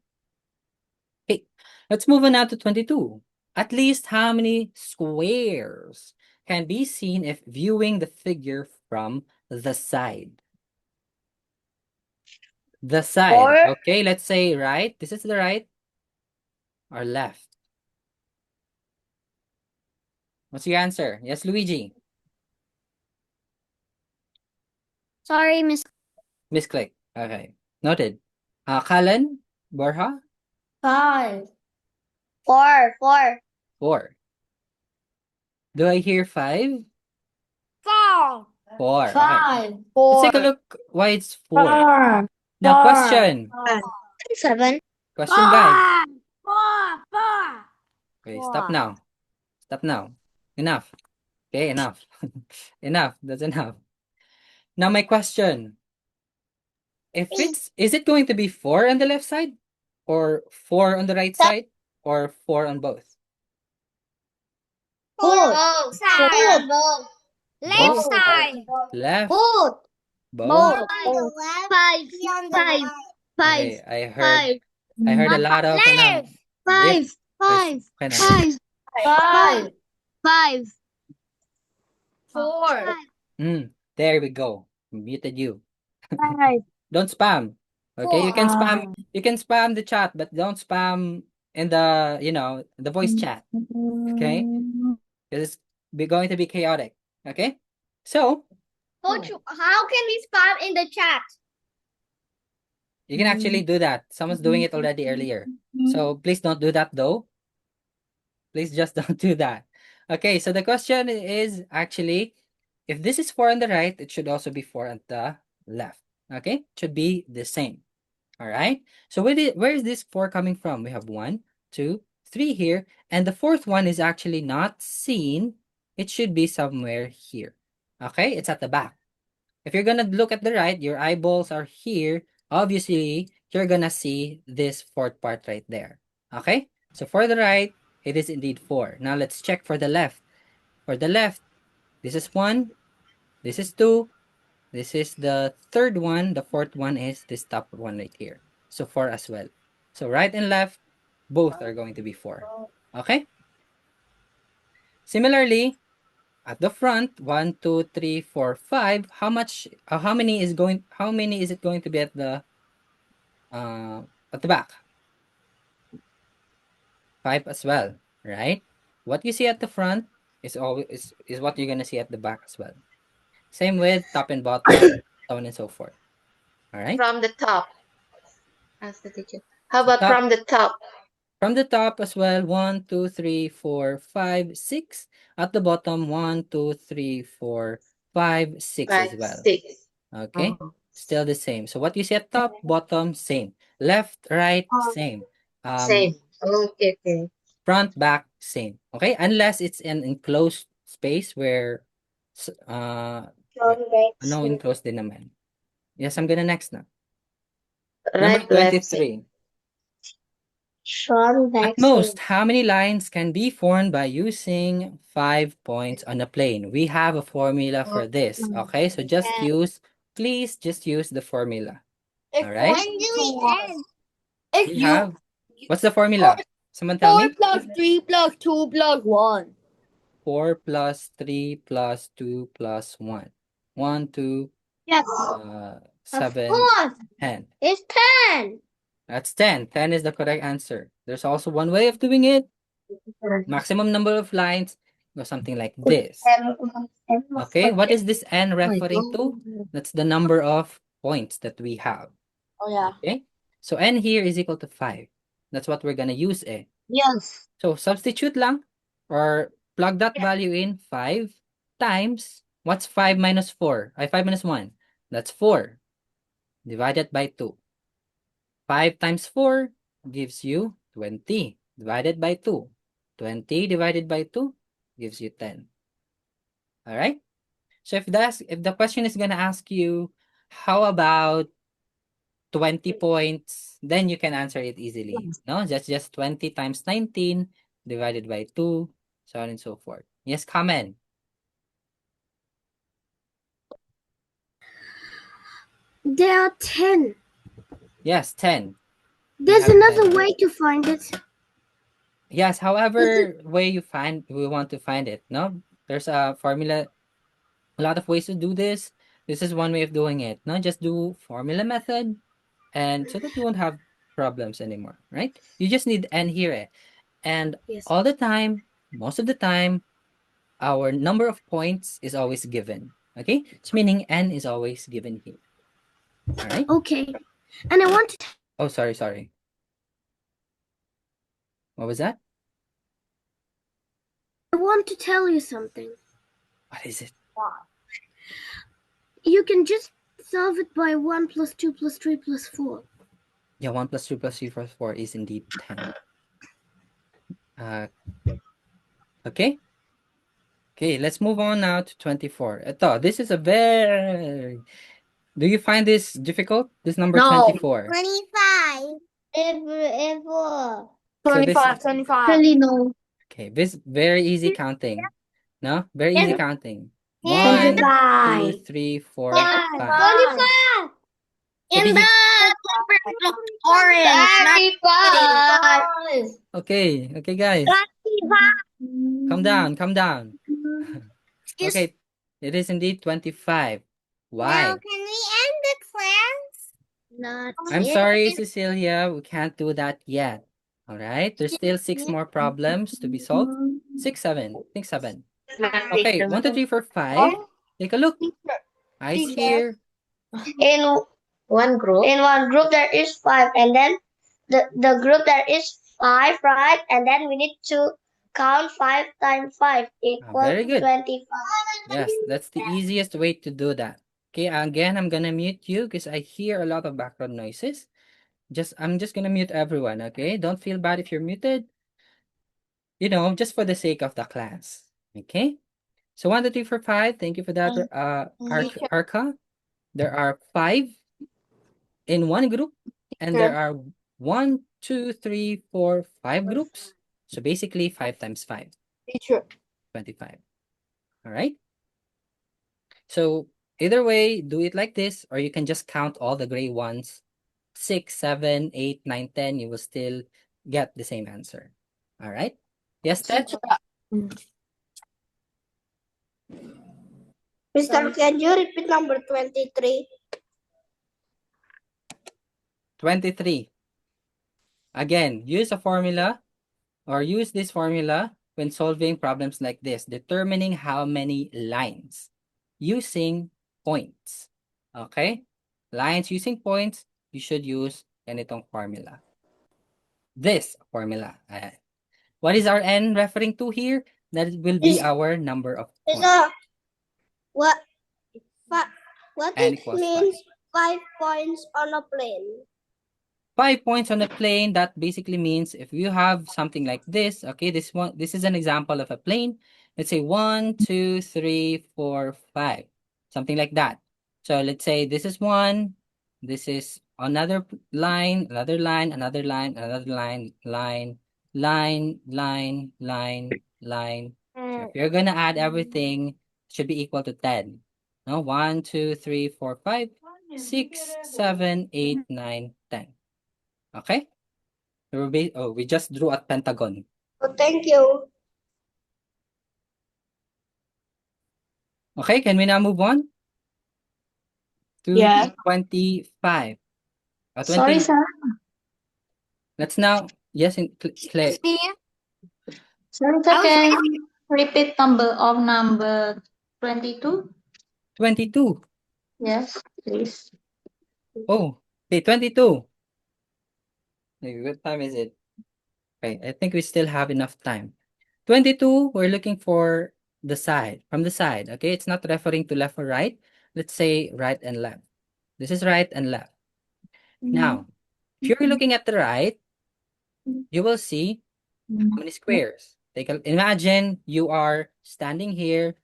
Okay, let's move on now to 22. At least how many squares can be seen if viewing the figure from the side? The side. 4. Okay, let's say right. This is the right or left. What's your answer? Yes, Luigi. Sorry, Miss. Misclick. Okay. Noted. Kalan? Borja? 5. 4. 4. 4. Do I hear 5? 4. 4. Okay. 5. Let's take a look why it's 4. Now, question. 7. Question, guys. 4. Okay, stop now. Stop now. Enough. Okay, enough. Enough. That's enough. Now, my question. Is it going to be 4 on the left side? Or 4 on the right side? Or 4 on both? 4. Side. Both. Left Both? side. Left? Both. Both? Five. Okay, I heard a lot of Left. if. Five. Okay na. Five. 4. There we go. Muted you. 5. Don't spam. Okay, you can spam the chat, but don't spam in the, the voice chat. Okay? Because it's going to be chaotic. Okay? So, Coach, how can we spam in the chat? you can actually do that. Someone's doing it already earlier. So, please don't do that though. Please just don't do that. Okay, so the question is actually, if this is 4 on the right, it should also be 4 on the left. Okay? It should be the same. All right? So where is this 4 coming from? We have 1, 2, 3 here. And the fourth one is actually not seen. It should be somewhere here. Okay? It's at the back. If you're going to look at the right, your eyeballs are here. Obviously, you're going to see this fourth part right there. Okay? So for the right, it is indeed 4. Now let's check for the left. For the left, this is 1, this is 2, this is the third one, the fourth one is this top one right here. So 4 as well. So right and left, both are going to be 4. Okay? Similarly, at the front, 1, 2, 3, 4, 5. How many is it going to be at the back? 5 as well, right? What you see at the front is always is what you're gonna see at the back as well. Same with top and bottom, so on and so forth. All right. From the top. Ask the teacher. How So about top from the top? from the top as well. 1, 2, 3, 4, 5, 6. At the bottom, 1, 2, 3, 4, 5, 6 as 5, well. 6. Okay. Still the same. So what you see at top, bottom, same. Left, right, same. Same. Okay, okay. Front, back, same. Okay, unless it's an enclosed space where no enclosed din naman. Yes, I'm gonna next na. Number Right, left, same. 23. Front, At back, most, same. how many lines can be formed by using 5 points on a plane? We have a formula for this. Okay, so please just use the formula. All right. When do we end? If We you have, what's the formula? Someone tell 4 me. plus 3 plus 2 plus 1. 4 plus 3 plus 2 plus 1. 1, 2, Yes. 7, course. 10. It's 10. That's 10. 10 is the correct answer. There's also one way of doing it. Maximum number of lines or something like this. Okay, what is this n referring to? That's the number of points that we have. Oh yeah. Okay, so n here is equal to 5. That's what we're gonna use eh. Yes. So substitute lang or plug that value in 5 times, what's 5 minus 4? 5 minus 1. That's 4 divided by 2. 5 times 4 gives you 20 divided by 2. 20 divided by 2 gives you 10. All right? So if the question is going to ask you how about 20 points, then you can answer it easily. No, just 20 times 19 divided by 2, so on and so forth. Yes, comment. There are 10. Yes, 10. There's have another 10. way to find it. Yes, however way we want to find it, no? There's a formula, a lot of ways to do this. This is one way of doing it. No, just do formula method, and so that you won't have problems anymore, right? You just need n here, eh? And Yes. all the time, most of the time, our number of points is always given. Okay, it's meaning n is always given here. All right. Okay. And I want to Oh, sorry. What was that? tell you something. What is it? You can just solve it by 1 plus 2 plus 3 plus 4. Yeah, 1 plus 2 plus 3 plus 4 is indeed 10. Okay. Okay, let's move on now to 24. Ito, this is a very... Do you find this difficult? This number No. 24. 25. Ever. 25, 25. Really no. Okay, this very easy counting. No? Very easy counting. 1, Yes. 2, 3, 4, 5. 25. Okay, In did you... the orange. 35. Okay, guys. Calm down. Okay, it is indeed 25. Why? Can we end the class? Not I'm sorry, Cecilia, we can't do that yet. All right, there's still 6 more problems to be solved. 6, 7. I think 7. Okay, 1, 2, 3, 4, 5. Take a look. Eyes here. In One group. one group there is 5, and then the group there is 5, right? And then we need to count 5 times 5 equal Very good. 25. Yes, that's the easiest way to do that. Okay, again, I'm gonna mute you because I hear a lot of background noises. I'm just gonna mute everyone, okay? Don't feel bad if you're muted. You know, just for the sake of the class. Okay? So 1, 2, 3, 4, 5. Thank you for that, Arca. There are 5 in one group, and there are 1, 2, 3, 4, 5 groups. So basically 5 times 5. Teacher. 25. All right. So either way, do it like this, or you can just count all the gray ones. 6, 7, 8, 9, 10. You will still get the same answer. All right. Yes, Ted? Mr. Can you repeat number 23? 23. Again, use a formula or use this formula when solving problems like this, determining how many lines using points. Okay? Lines using points, you should use ganitong formula. This formula. What is our n referring to here? That will be our number of points. What N it equals means 5 points on a plane? 5 points on a plane, that basically means if you have something like this, okay, this is an example of a plane. Let's say 1, 2, 3, 4, 5, something like that. So let's say this is 1, this is another line, another line, another line, another line, line, line, line, line, line. So if you're gonna add everything, it should be equal to 10. No, 1, 2, 3, 4, 5, 6, 7, 8, 9, 10. Okay? We just drew a pentagon. Oh, thank you. Okay, can we now move on to Yeah. 25? 20. Sorry, sir. Let's now, yes, Clay. Sorry, sir. Can you repeat number 22? 22. Yes, please. Oh, okay, 22. Maybe what time is it? Okay, I think we still have enough time. 22, we're looking for the side, from the side, okay? It's not referring to left or right. Let's say right and left. This is right and left. Now, if you're looking at the right, you will see how many squares. Imagine you are standing here,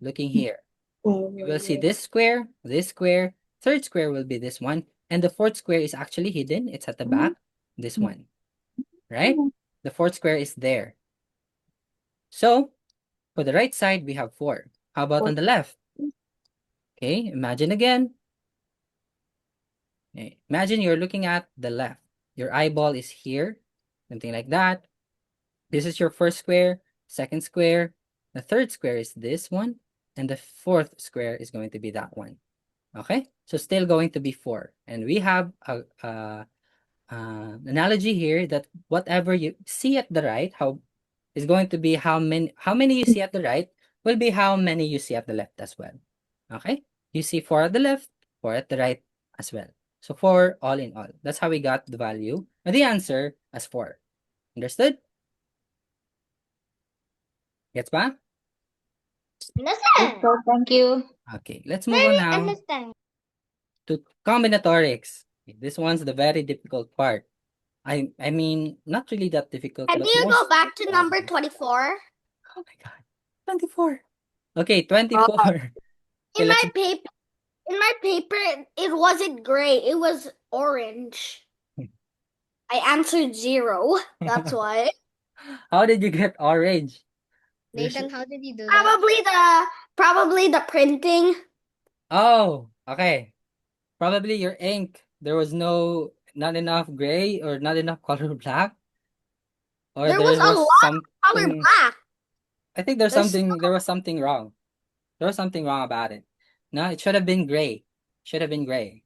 looking here. You will see this square, third square will be this one, and the fourth square is actually hidden. It's at the back, this one, right? The fourth square is there. So, for the right side, we have 4. How about on the left? Okay, imagine again. Okay, imagine you're looking at the left. Your eyeball is here, something like that. This is your first square, second square. The third square is this one, and the fourth square is going to be that one. Okay, so still going to be 4. And we have a analogy here that whatever you see at the right, how is going to be how many you see at the right will be how many you see at the left as well. Okay, you see 4 at the left, 4 at the right as well. So 4 all in all. That's how we got the value and the answer as 4. Understood? Gets ba? Understand? So, thank you. Okay, let's move on now Understand. to combinatorics. This one's the very difficult part. I mean, not really that difficult. Can but you go most back to number challenging. 24? Oh my God. 24. Okay, 24. Okay, In my paper, it wasn't gray. It was orange. I answered 0. That's why. How did you get orange? Nathan, how did you do that? Probably the printing. Oh, okay. Probably your ink. There was not enough gray or not enough color black. Or There was a lot of color something. black. I think there was something wrong. There was something wrong about it. No, it should have been gray. Should have been gray.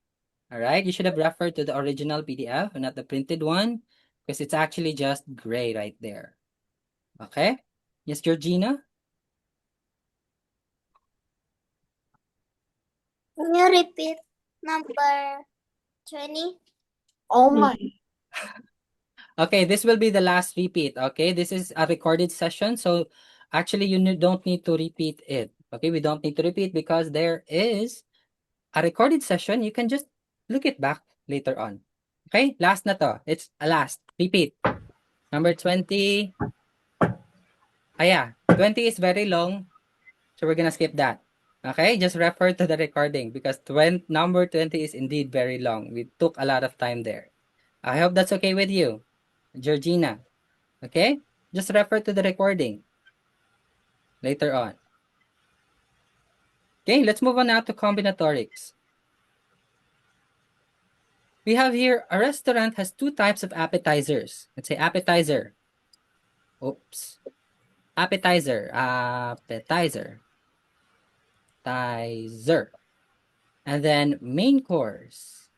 All right, you should have referred to the original PDF and not the printed one because it's actually just gray right there. Okay? Yes, Georgina? Can you repeat number 20? Oh my. Okay, this will be the last repeat. Okay, this is a recorded session, so actually you don't need to repeat it. Okay, we don't need to repeat because there is a recorded session. You can just look it back later on. Okay, last na to. It's a last. Repeat. Number 20. Yeah, 20 is very long, so we're gonna skip that. Okay, just refer to the recording because number 20 is indeed very long. We took a lot of time there. I hope that's okay with you, Georgina. Okay, just refer to the recording later on. Okay, let's move on now to combinatorics. We have here a restaurant has two types of appetizers. Let's say appetizer. Oops. Appetizer. Appetizer. And then main course.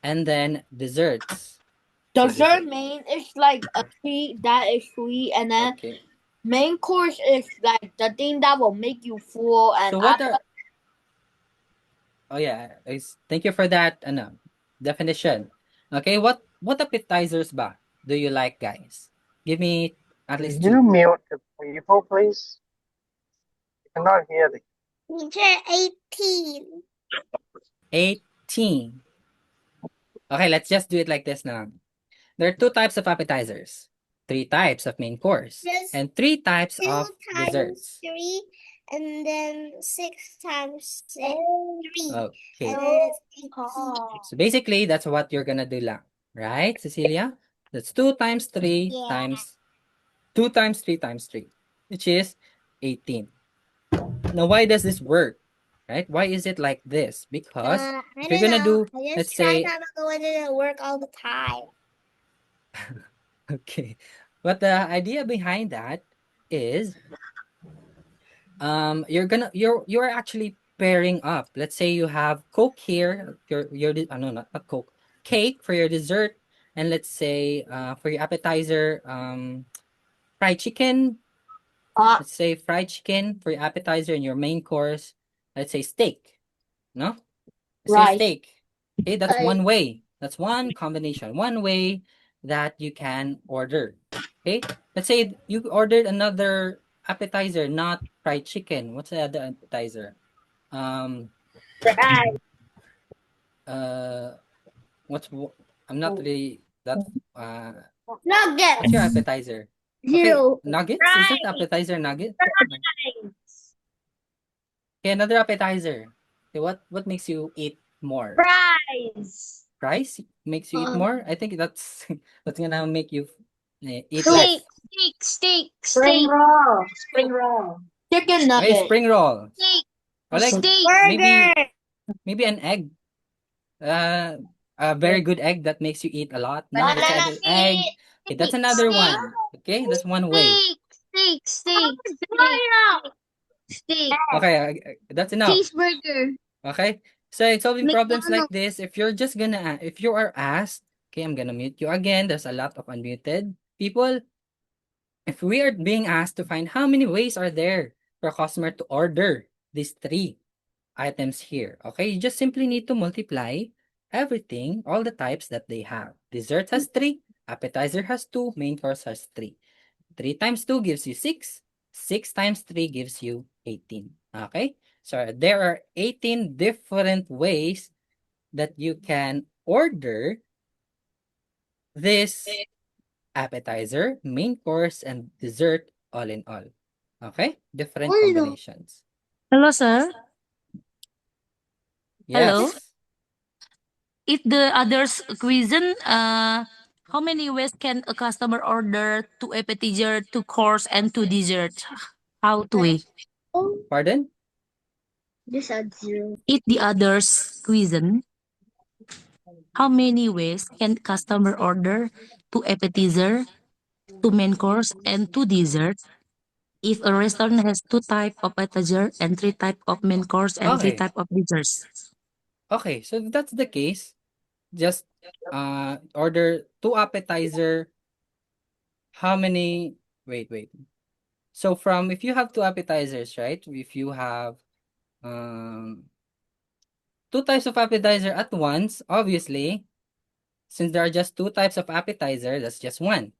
And then desserts. So Dessert main is like a treat that is sweet, and then Okay. main course is like the thing that will make you full. And So what are Oh yeah, thank you for that definition. Okay, what appetizers ba do you like, guys? Give me at Can least you two. mute the people, please? I cannot hear the Teacher, 18. 18. Okay, let's just do it like this now. There are two types of appetizers, three types of main course, Just and three types 2 of times desserts. 3, and then 6 times 3. Okay. And then it's 18. So basically, that's what you're gonna do lang. Right, Cecilia? That's 2 times 3 Yeah. times 2 times 3 times 3, which is 18. Now, why does this work? Right? Why is it like this? Because I if you're don't gonna know. do, I let's just tried say, out the one that didn't work all the time. okay, but the idea behind that is you're actually pairing up. Let's say you have Coke here, no, not Coke, cake for your dessert, and let's say for your appetizer, fried chicken. Let's say fried chicken for your appetizer and your main course. Let's say steak. No, let's say rice. steak. Okay, that's one way. That's one combination. One way that you can order. Okay, let's say you ordered another appetizer, not fried chicken. What's the other appetizer? Um, uh, I'm not really that. Nuggets. What's your appetizer? Okay, nuggets. Is that appetizer nugget? Okay, another appetizer. Okay, what makes you eat more? Fries. Rice makes you eat more? I think that's that's gonna make you eat Steak. less. Spring roll. Spring roll. Chicken Okay, nugget. spring roll. Steak. Or like maybe an egg. A very good egg that makes you eat a lot. No, let's say Banana an egg. Okay, that's another one. Okay, that's one way. Steak. Steak. Okay, that's enough. Cheeseburger. Okay, so in solving problems like McDonald's. this, if you are asked, okay, I'm gonna mute you again. There's a lot of unmuted people. If we are being asked to find how many ways are there for a customer to order these three items here, okay, you just simply need to multiply everything, all the types that they have. Dessert has 3, appetizer has 2, main course has 3. 3 times 2 gives you 6. 6 times 3 gives you 18. Okay, so there are 18 different ways that you can order this appetizer, main course, and dessert all in all. Okay? Different combinations. Hello, sir. Hello. Yes. If the others cuisine, how many ways can a customer order to appetizer, to course, and to dessert? How to way? Pardon? Just add 0. If the others cuisine, how many ways can customer order to appetizer, to main course, and to dessert? If a restaurant has two type of appetizer and three type of main course and three Okay. type of desserts. Okay, so if that's the case, just order 2 appetizer. How many? Wait. So from if you have 2 appetizers, right? If you have um 2 types of appetizer at once, obviously, since there are just 2 types of appetizer, that's just one,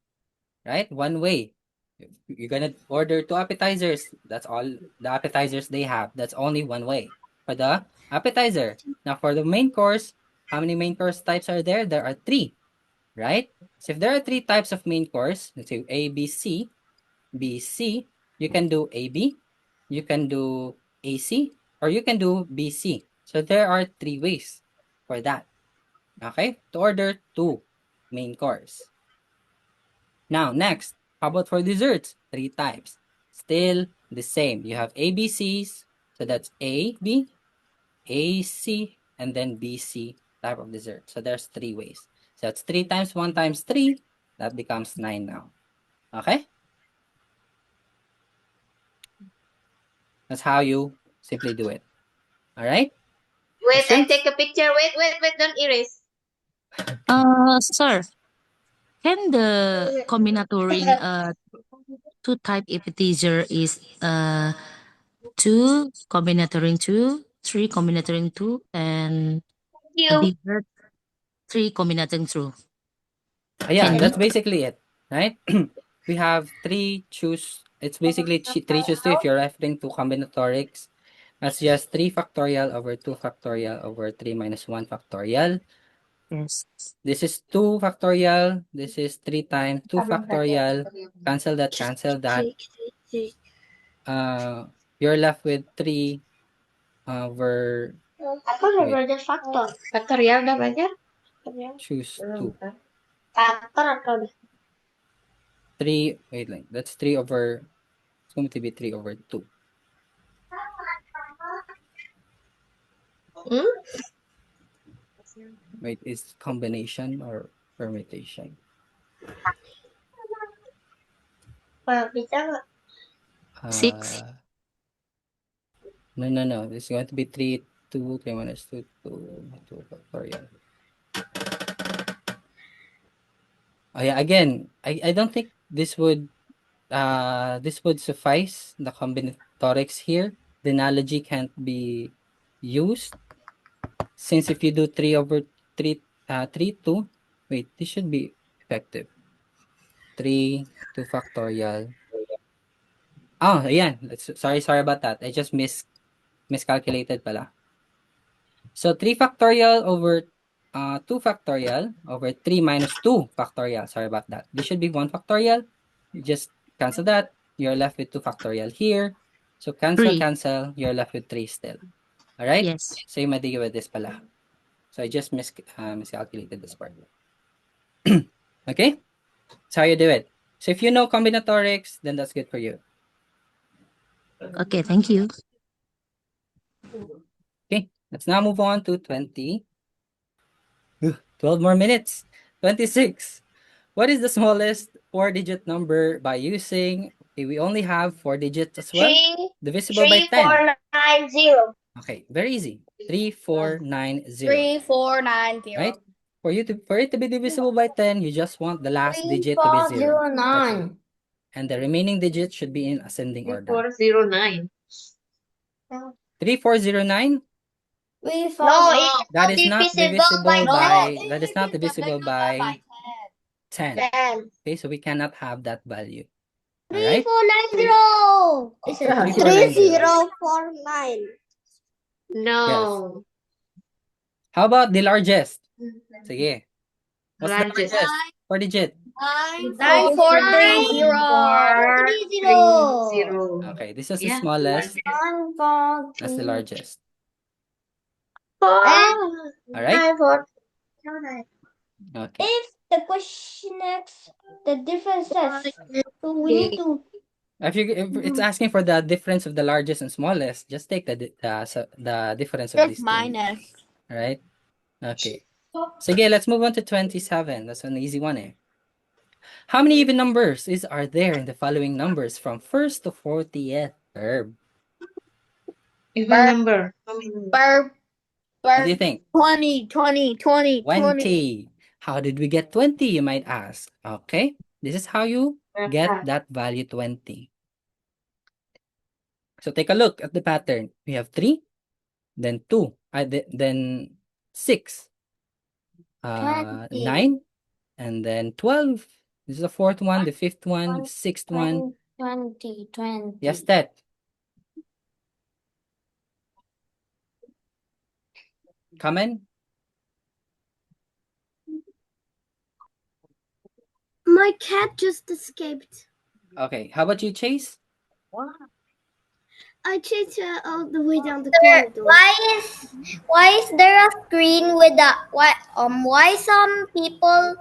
right? One way. If you're gonna order 2 appetizers. That's all the appetizers they have. That's only one way for the appetizer. Now for the main course, how many main course types are there? There are 3, right? So if there are 3 types of main course, let's say A, B, C, B, C, you can do AB, you can do AC, or you can do BC. So there are 3 ways for that. Okay? To order 2 main course. Now, next, how about for desserts? 3 types. Still the same. You have ABCs, so that's A, B, A, C, and then B, C type of dessert. So there's 3 ways. So it's 3 times 1 times 3. That becomes 9 now. Okay? That's how you simply do it. All right? Wait, I Questions? take a picture. Wait, don't erase. Sir, can the combinatory two type appetizer is 2 combinatory 2, 3 combinatory 2, and a You. dessert 3 combinatory 2. Yeah, Can that's be? basically it, right? We have 3 choose. It's basically 3 choose 2 if you're referring to combinatorics. That's just 3 factorial over 2 factorial over 3 minus 1 factorial. Yes. This is 2 factorial. This is 3 times 2 factorial. Cancel that, cancel that. You're left with 3 over, Aku udah wait, belajar faktor. Faktorial udah belajar? choose 2. Faktor atau udah? 3, wait lang, that's 3 over, it's going to be 3 over 2. Hmm? Wait, is combination or permutation? Bisa nggak? 6. No. It's going to be 3, 2, 3 minus 2, 2 factorial. Oh yeah, again, I don't think this would suffice the combinatorics here. The analogy can't be used since if you do 3 over 3, 3, 2, wait, this should be effective. 3, 2 factorial. Oh, ayan. Sorry about that. I just miscalculated pala. So 3 factorial over 2 factorial over 3 minus 2 factorial. Sorry about that. This should be 1 factorial. You just cancel that. You're left with 2 factorial here. So cancel, 3. cancel. You're left with 3 still. All right? Yes. Same idea with this pala. So I just miscalculated this part. Okay? That's how you do it. So if you know combinatorics, then that's good for you. Okay, thank you. Okay, let's now move on to 20. 12 more minutes. 26. What is the smallest 4-digit number by using, okay, we only have 4 digits as well. Divisible by 10. 3490. Okay, very easy. 3490. 3490. Right? For it to be divisible by 10, you just want the last digit to be 0. That's it. And the remaining digits should be in ascending order. 3409. 3409? No, it's That is not divisible by, that is not divisible by 10. 10. Okay, so we cannot have that value. All 3490. right? 3049. No. How about the largest? Sige. What's the Largest. largest? 4-digit. 9430. 430. Okay, this is the Yeah. smallest. That's the largest. Oh. All right? 94. Okay. If the question is the differences, so we need to. If it's asking for the difference of the largest and smallest, just take the difference of Just these two. minus. All right? Okay. Sige, let's move on to 27. That's an easy one, eh? How many even numbers are there in the following numbers from 1st to 40th? Verb. Even number. How many? What do you think? 20. 20. How did we get 20, you might ask? Okay, this is how you get that value 20. So take a look at the pattern. We have 3, then 2, then 6, 9, and then 12. This is the 4th one, the 5th one, the 6th one. 20. Yes, that. Comment? My cat just escaped. Okay, how about you, Chase? I chased her all the way down the corridor. Why is there a screen with a why some people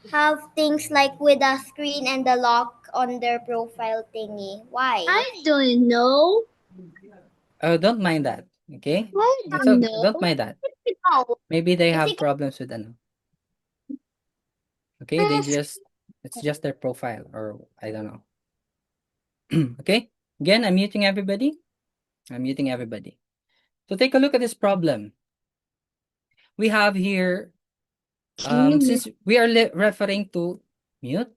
have things like with a screen and the lock on their profile thingy. Why? I don't know. Oh, don't mind that. Okay? I That's don't okay. know. Don't mind that. No. Maybe they Kasi have problems with ano. Okay, it's just their profile or I don't know. Okay? Again, I'm muting everybody. I'm muting everybody. So take a look at this problem. We have here, since we are referring to mute,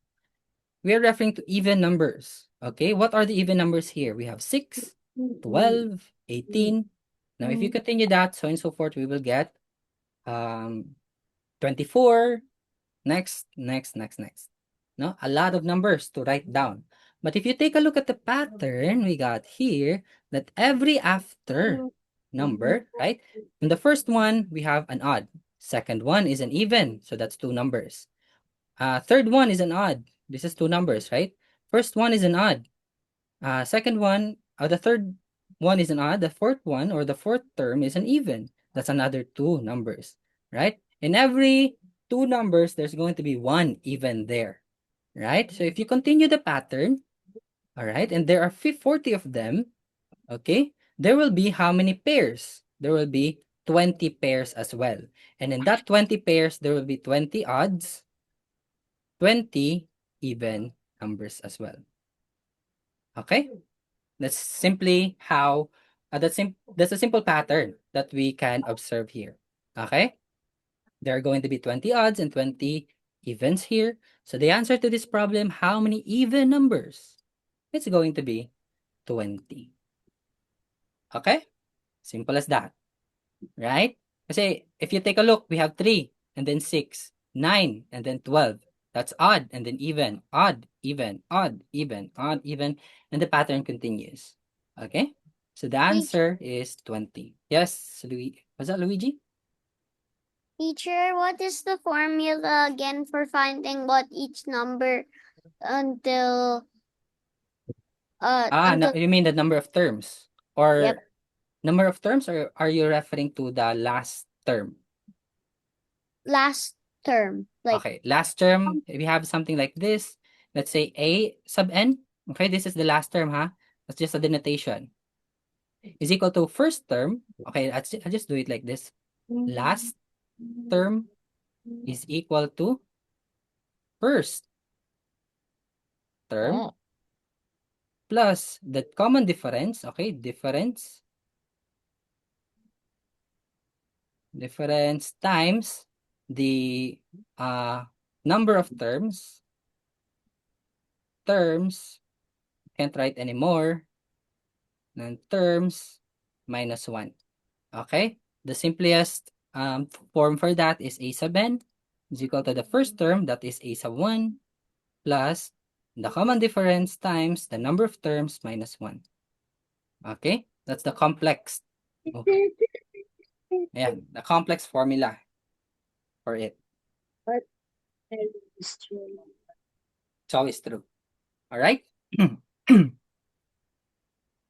we are referring to even numbers. Okay, what are the even numbers here? We have 6, 12, 18. Now, if you continue that, so and so forth, we will get 24, next. No, a lot of numbers to write down. But if you take a look at the pattern we got here, that every after number, right? In the first one, we have an odd. Second one is an even, so that's 2 numbers. Third one is an odd. This is 2 numbers, right? First one is an odd. Second one, the third one is an odd. The fourth one or the fourth term is an even. That's another 2 numbers, right? In every 2 numbers, there's going to be 1 even there, right? So if you continue the pattern, all right, and there are 40 of them, okay, there will be how many pairs? There will be 20 pairs as well. And in that 20 pairs, there will be 20 odds, 20 even numbers as well. Okay? That's simply how, that's a simple pattern that we can observe here. Okay? There are going to be 20 odds and 20 evens here. So the answer to this problem, how many even numbers? It's going to be 20. Okay? Simple as that. Right? Kasi if you take a look, we have 3 and then 6, 9 and then 12. That's odd and then even, odd, even, odd, even, odd, even, and the pattern continues. Okay? So the answer is 20. Yes, was that Luigi? Teacher, what is the formula again for finding what each number until No, you mean the number of terms? Or Yep. number of terms, or are you referring to the last term? last term? Like Okay, last term, we have something like this. Let's say A sub n. Okay, this is the last term, huh? That's just a denotation. Is equal to first term. Okay, I'll just do it like this. Last term is equal to first term plus the common difference. Okay, difference times the number of terms. Can't write anymore. And terms minus 1. Okay? The simplest form for that is a sub n is equal to the first term, that is a sub 1, plus the common difference times the number of terms minus 1. Okay? That's the complex. Oh. Yeah, the complex formula for it. It's always true. All right?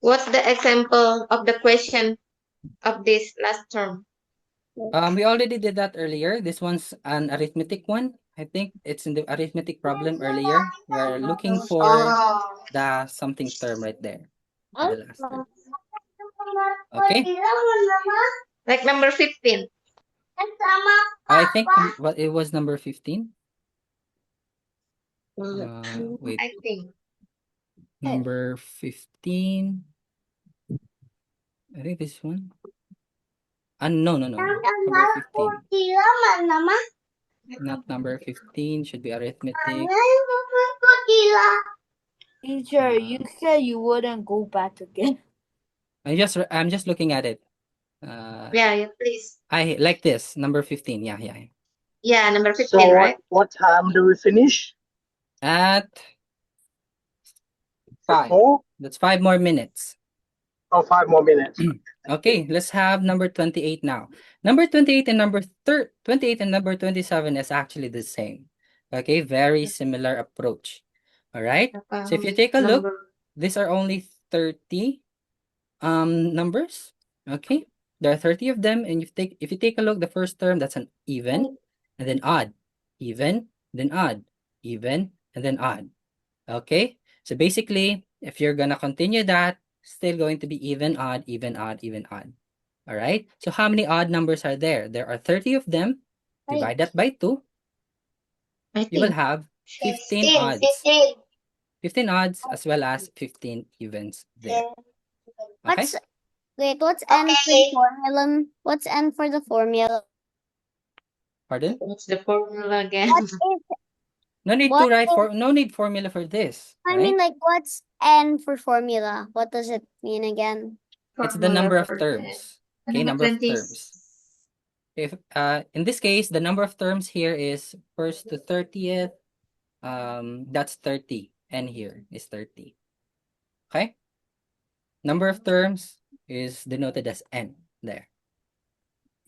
What's the example of the question of this last term? We already did that earlier. This one's an arithmetic one. I think it's in the arithmetic problem earlier. We're looking for the something term right there. The last term. Okay. Like number 15. I think it was number 15. Wait. I think. Number 15. I think this one. No. Number 15. Not number 15. Should be arithmetic. Teacher, you said you wouldn't go back again. I'm just looking at it. Yeah, please. I like this. Number 15. Yeah. Yeah, number 15, So right? what time do we finish? At 5. 4? That's 5 more minutes. Oh, 5 more minutes. Okay, let's have number 28 now. Number 28 and number 28 and number 27 is actually the same. Okay, very similar approach. All right. So if you take a look, these are only 30 numbers. Okay, there are 30 of them, and if you take a look, the first term, that's an even, and then odd, even, then odd, even, and then odd. Okay, So basically, if you're gonna continue that, still going to be even, odd, even, odd, even, odd. All right. So how many odd numbers are there? There are 30 of them. Divide that by 2. I You will think have 15 15, odds. 15. 15 odds as well as 15 evens there. Okay? What's n for the Okay. formula? What's n for the formula? Pardon? what's the formula again? What is No need what to write is no need formula for this, I right? mean, like, what's n for formula? What does it mean again? It's the Formula number of for terms. Okay, number number of 20. terms. If in this case, the number of terms here is 1st to 30th. That's 30. N here is 30. Okay? Number of terms is denoted as N there.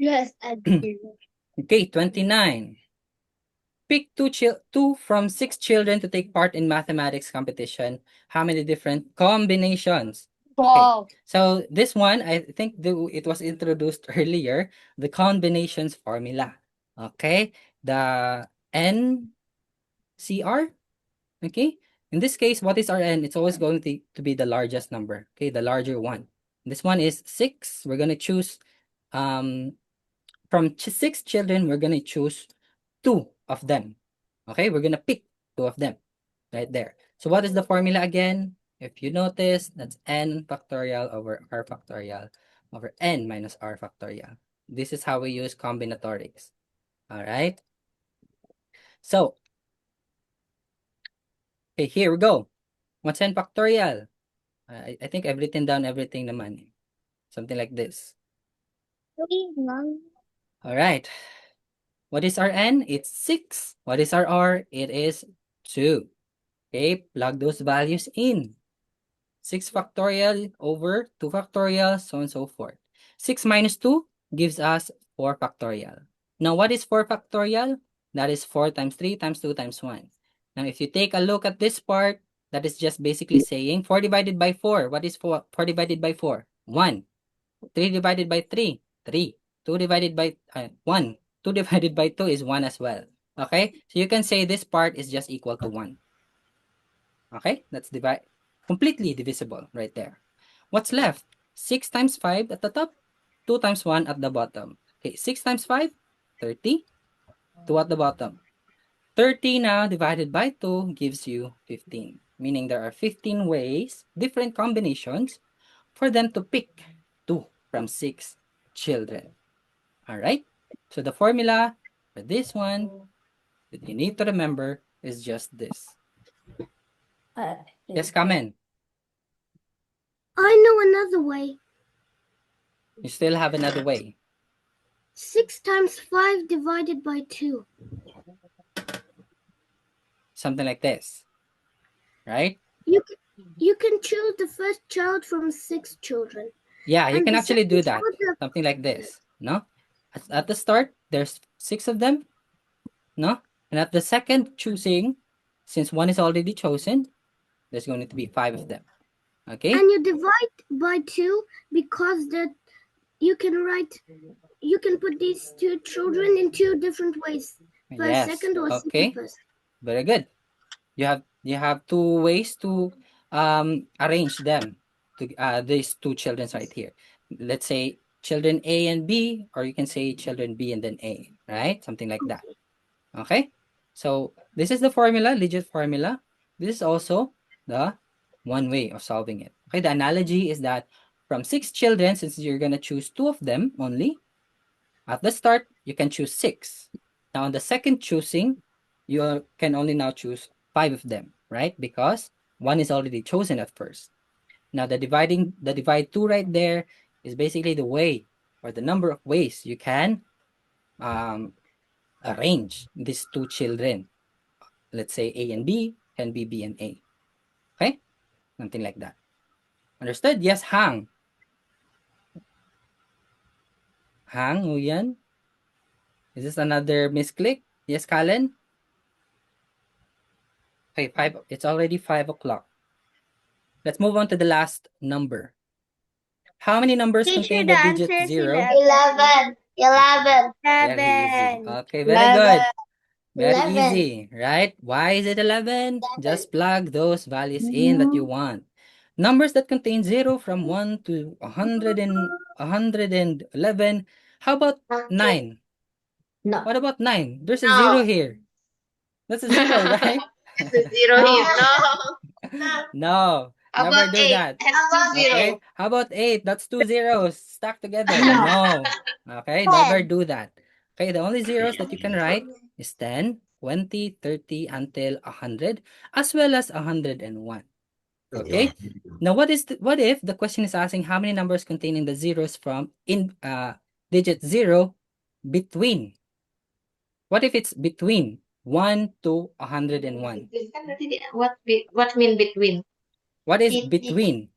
Yes, I do. Okay, 29. Pick two from 6 children to take part in mathematics competition. How many different combinations? Wow. So this one, I think it was introduced earlier, the combinations formula. Okay, the NCR. Okay, in this case, what is our N? It's always going to be the largest number. Okay, the larger one. This one is 6. We're gonna choose from 6 children. We're gonna choose 2 of them. Okay, we're gonna pick 2 of them right there. So what is the formula again? If you notice, that's n factorial over r factorial over n minus r factorial. This is how we use combinatorics. All right. So, okay, here we go. What's n factorial? I think I've written down everything naman. Something like this. All right. What is our n? It's 6. What is our r? It is 2. Okay, plug those values in. 6 factorial over 2 factorial, so on and so forth. 6 minus 2 gives us 4 factorial. Now, what is 4 factorial? That is 4 times 3 times 2 times 1. Now, if you take a look at this part, that is just basically saying 4 divided by 4. What is 4 divided by 4? 1. 3 divided by 3, 3. 2 divided by 1. 2 divided by 2 is 1 as well. Okay? So you can say this part is just equal to 1. Okay? That's completely divisible right there. What's left? 6 times 5 at the top, 2 times 1 at the bottom. Okay, 6 times 5, 30. 2 at the bottom. 30 now divided by 2 gives you 15. Meaning there are 15 ways, different combinations, for them to pick 2 from 6 children. All right? So the formula for this one that you need to remember is just this. Yes, Kamen. I know another way. You still have another way. 6 times 5 divided by 2. Something like this. Right? You can choose the first child from 6 children. Yeah, you And can the actually do second that. child, Something like this. No? At the start, there's 6 of them. No? And at the second choosing, since one is already chosen, there's going to be 5 of them. Okay? and you divide by 2 because you can put these 2 children in 2 different ways. First, Yes. second, or Okay. second, first. Very good. You have 2 ways to arrange them to these 2 children right here. Let's say children A and B, or you can say children B and then A, right? Something like that. Okay? So this is the formula, legit formula. This is also the one way of solving it. Okay, the analogy is that from 6 children, since you're gonna choose 2 of them only, at the start, you can choose 6. Now, on the second choosing, you can only now choose 5 of them, right? Because 1 is already chosen at first. Now, the divide 2 right there is basically the way or the number of ways you can arrange these 2 children. Let's say A and B can be B and A. Okay? Something like that. Understood? Yes, Hang. Hang, Nguyen? Is this another misclick? Yes, Kalen? Okay, it's already 5 o'clock. Let's move on to the last number. How many numbers contain the digit 0? 11. 11. Very easy. Okay, very good. Very 11. easy, right? Why is it 11? Just plug those values in that you want. Numbers that contain 0 from 1 to 100 and 111. How about Okay. 9? No. What about 9? There's a No. 0 here. That's a 0, right? It's a zero here. No. No, How never about do 8? that. Has two zero. Okay, how about 8? That's 2 zeros stuck together. No. Okay, never do that. Okay, the only zeros that you can write is 10, 20, 30 until 100, as well as 101. Okay, now what if the question is asking how many numbers containing the zeros from in digit 0 between? What if it's between 1 to 101? What mean between? What is between?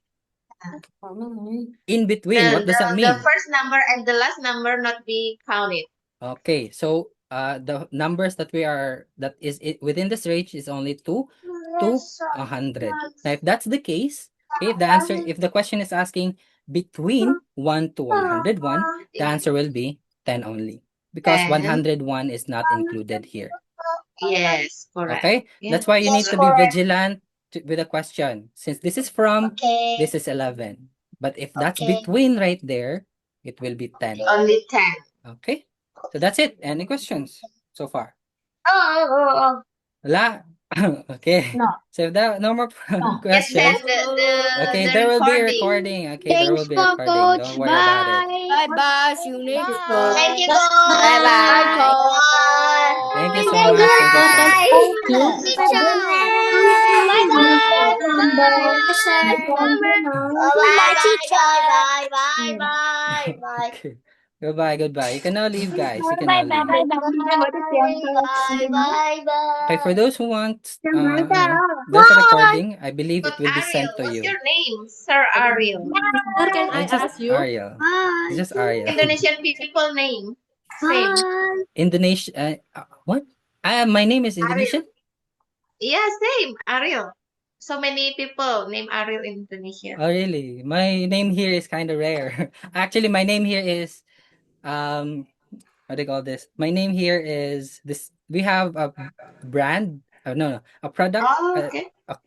In between, what does that The mean? first number and the last number not be counted. Okay, so the numbers that is it within this range is only 2 to 100. Now, if that's the case, okay, if the question is asking between 1 to 101, the answer will be 10 only because 10. 101 is not included here. Yes, correct. Okay, Yeah. that's why you need to be vigilant with the question. Since this is from, Okay. this is 11. But if that's Okay. between right there, it will be 10. Only 10. Okay, so that's it. Any questions so far? Oh. Wala? Okay. No. So if there no more Just send questions, okay, the there will be a recording. recording. Okay, there will Thanks be a po, recording. Don't Coach. worry about it. Bye. Bye-bye. See you next time. Thank you, Bye Bye, bye. Coach. Thank you And so thank much. you, Thank you so much. Good job. Bye. Okay. Goodbye, goodbye. You can now leave, guys. You can now Bye bye leave. bye bye. Okay, for those who want, there's a recording. I believe it But will be Ariel, sent to what's you. your name? Sir Ariel. Sir, can I It's just ask you? Ariel. It's just Ariel. Indonesian people name. Same. Indonesia. What? My name is Indonesian? Yeah, same. Ariel. So many people name Ariel in Indonesia. Oh, really? My name here is kind of rare. Actually, my name here is what do you call this? My name here is this. We have a brand. No, no, a product. Oh, okay. A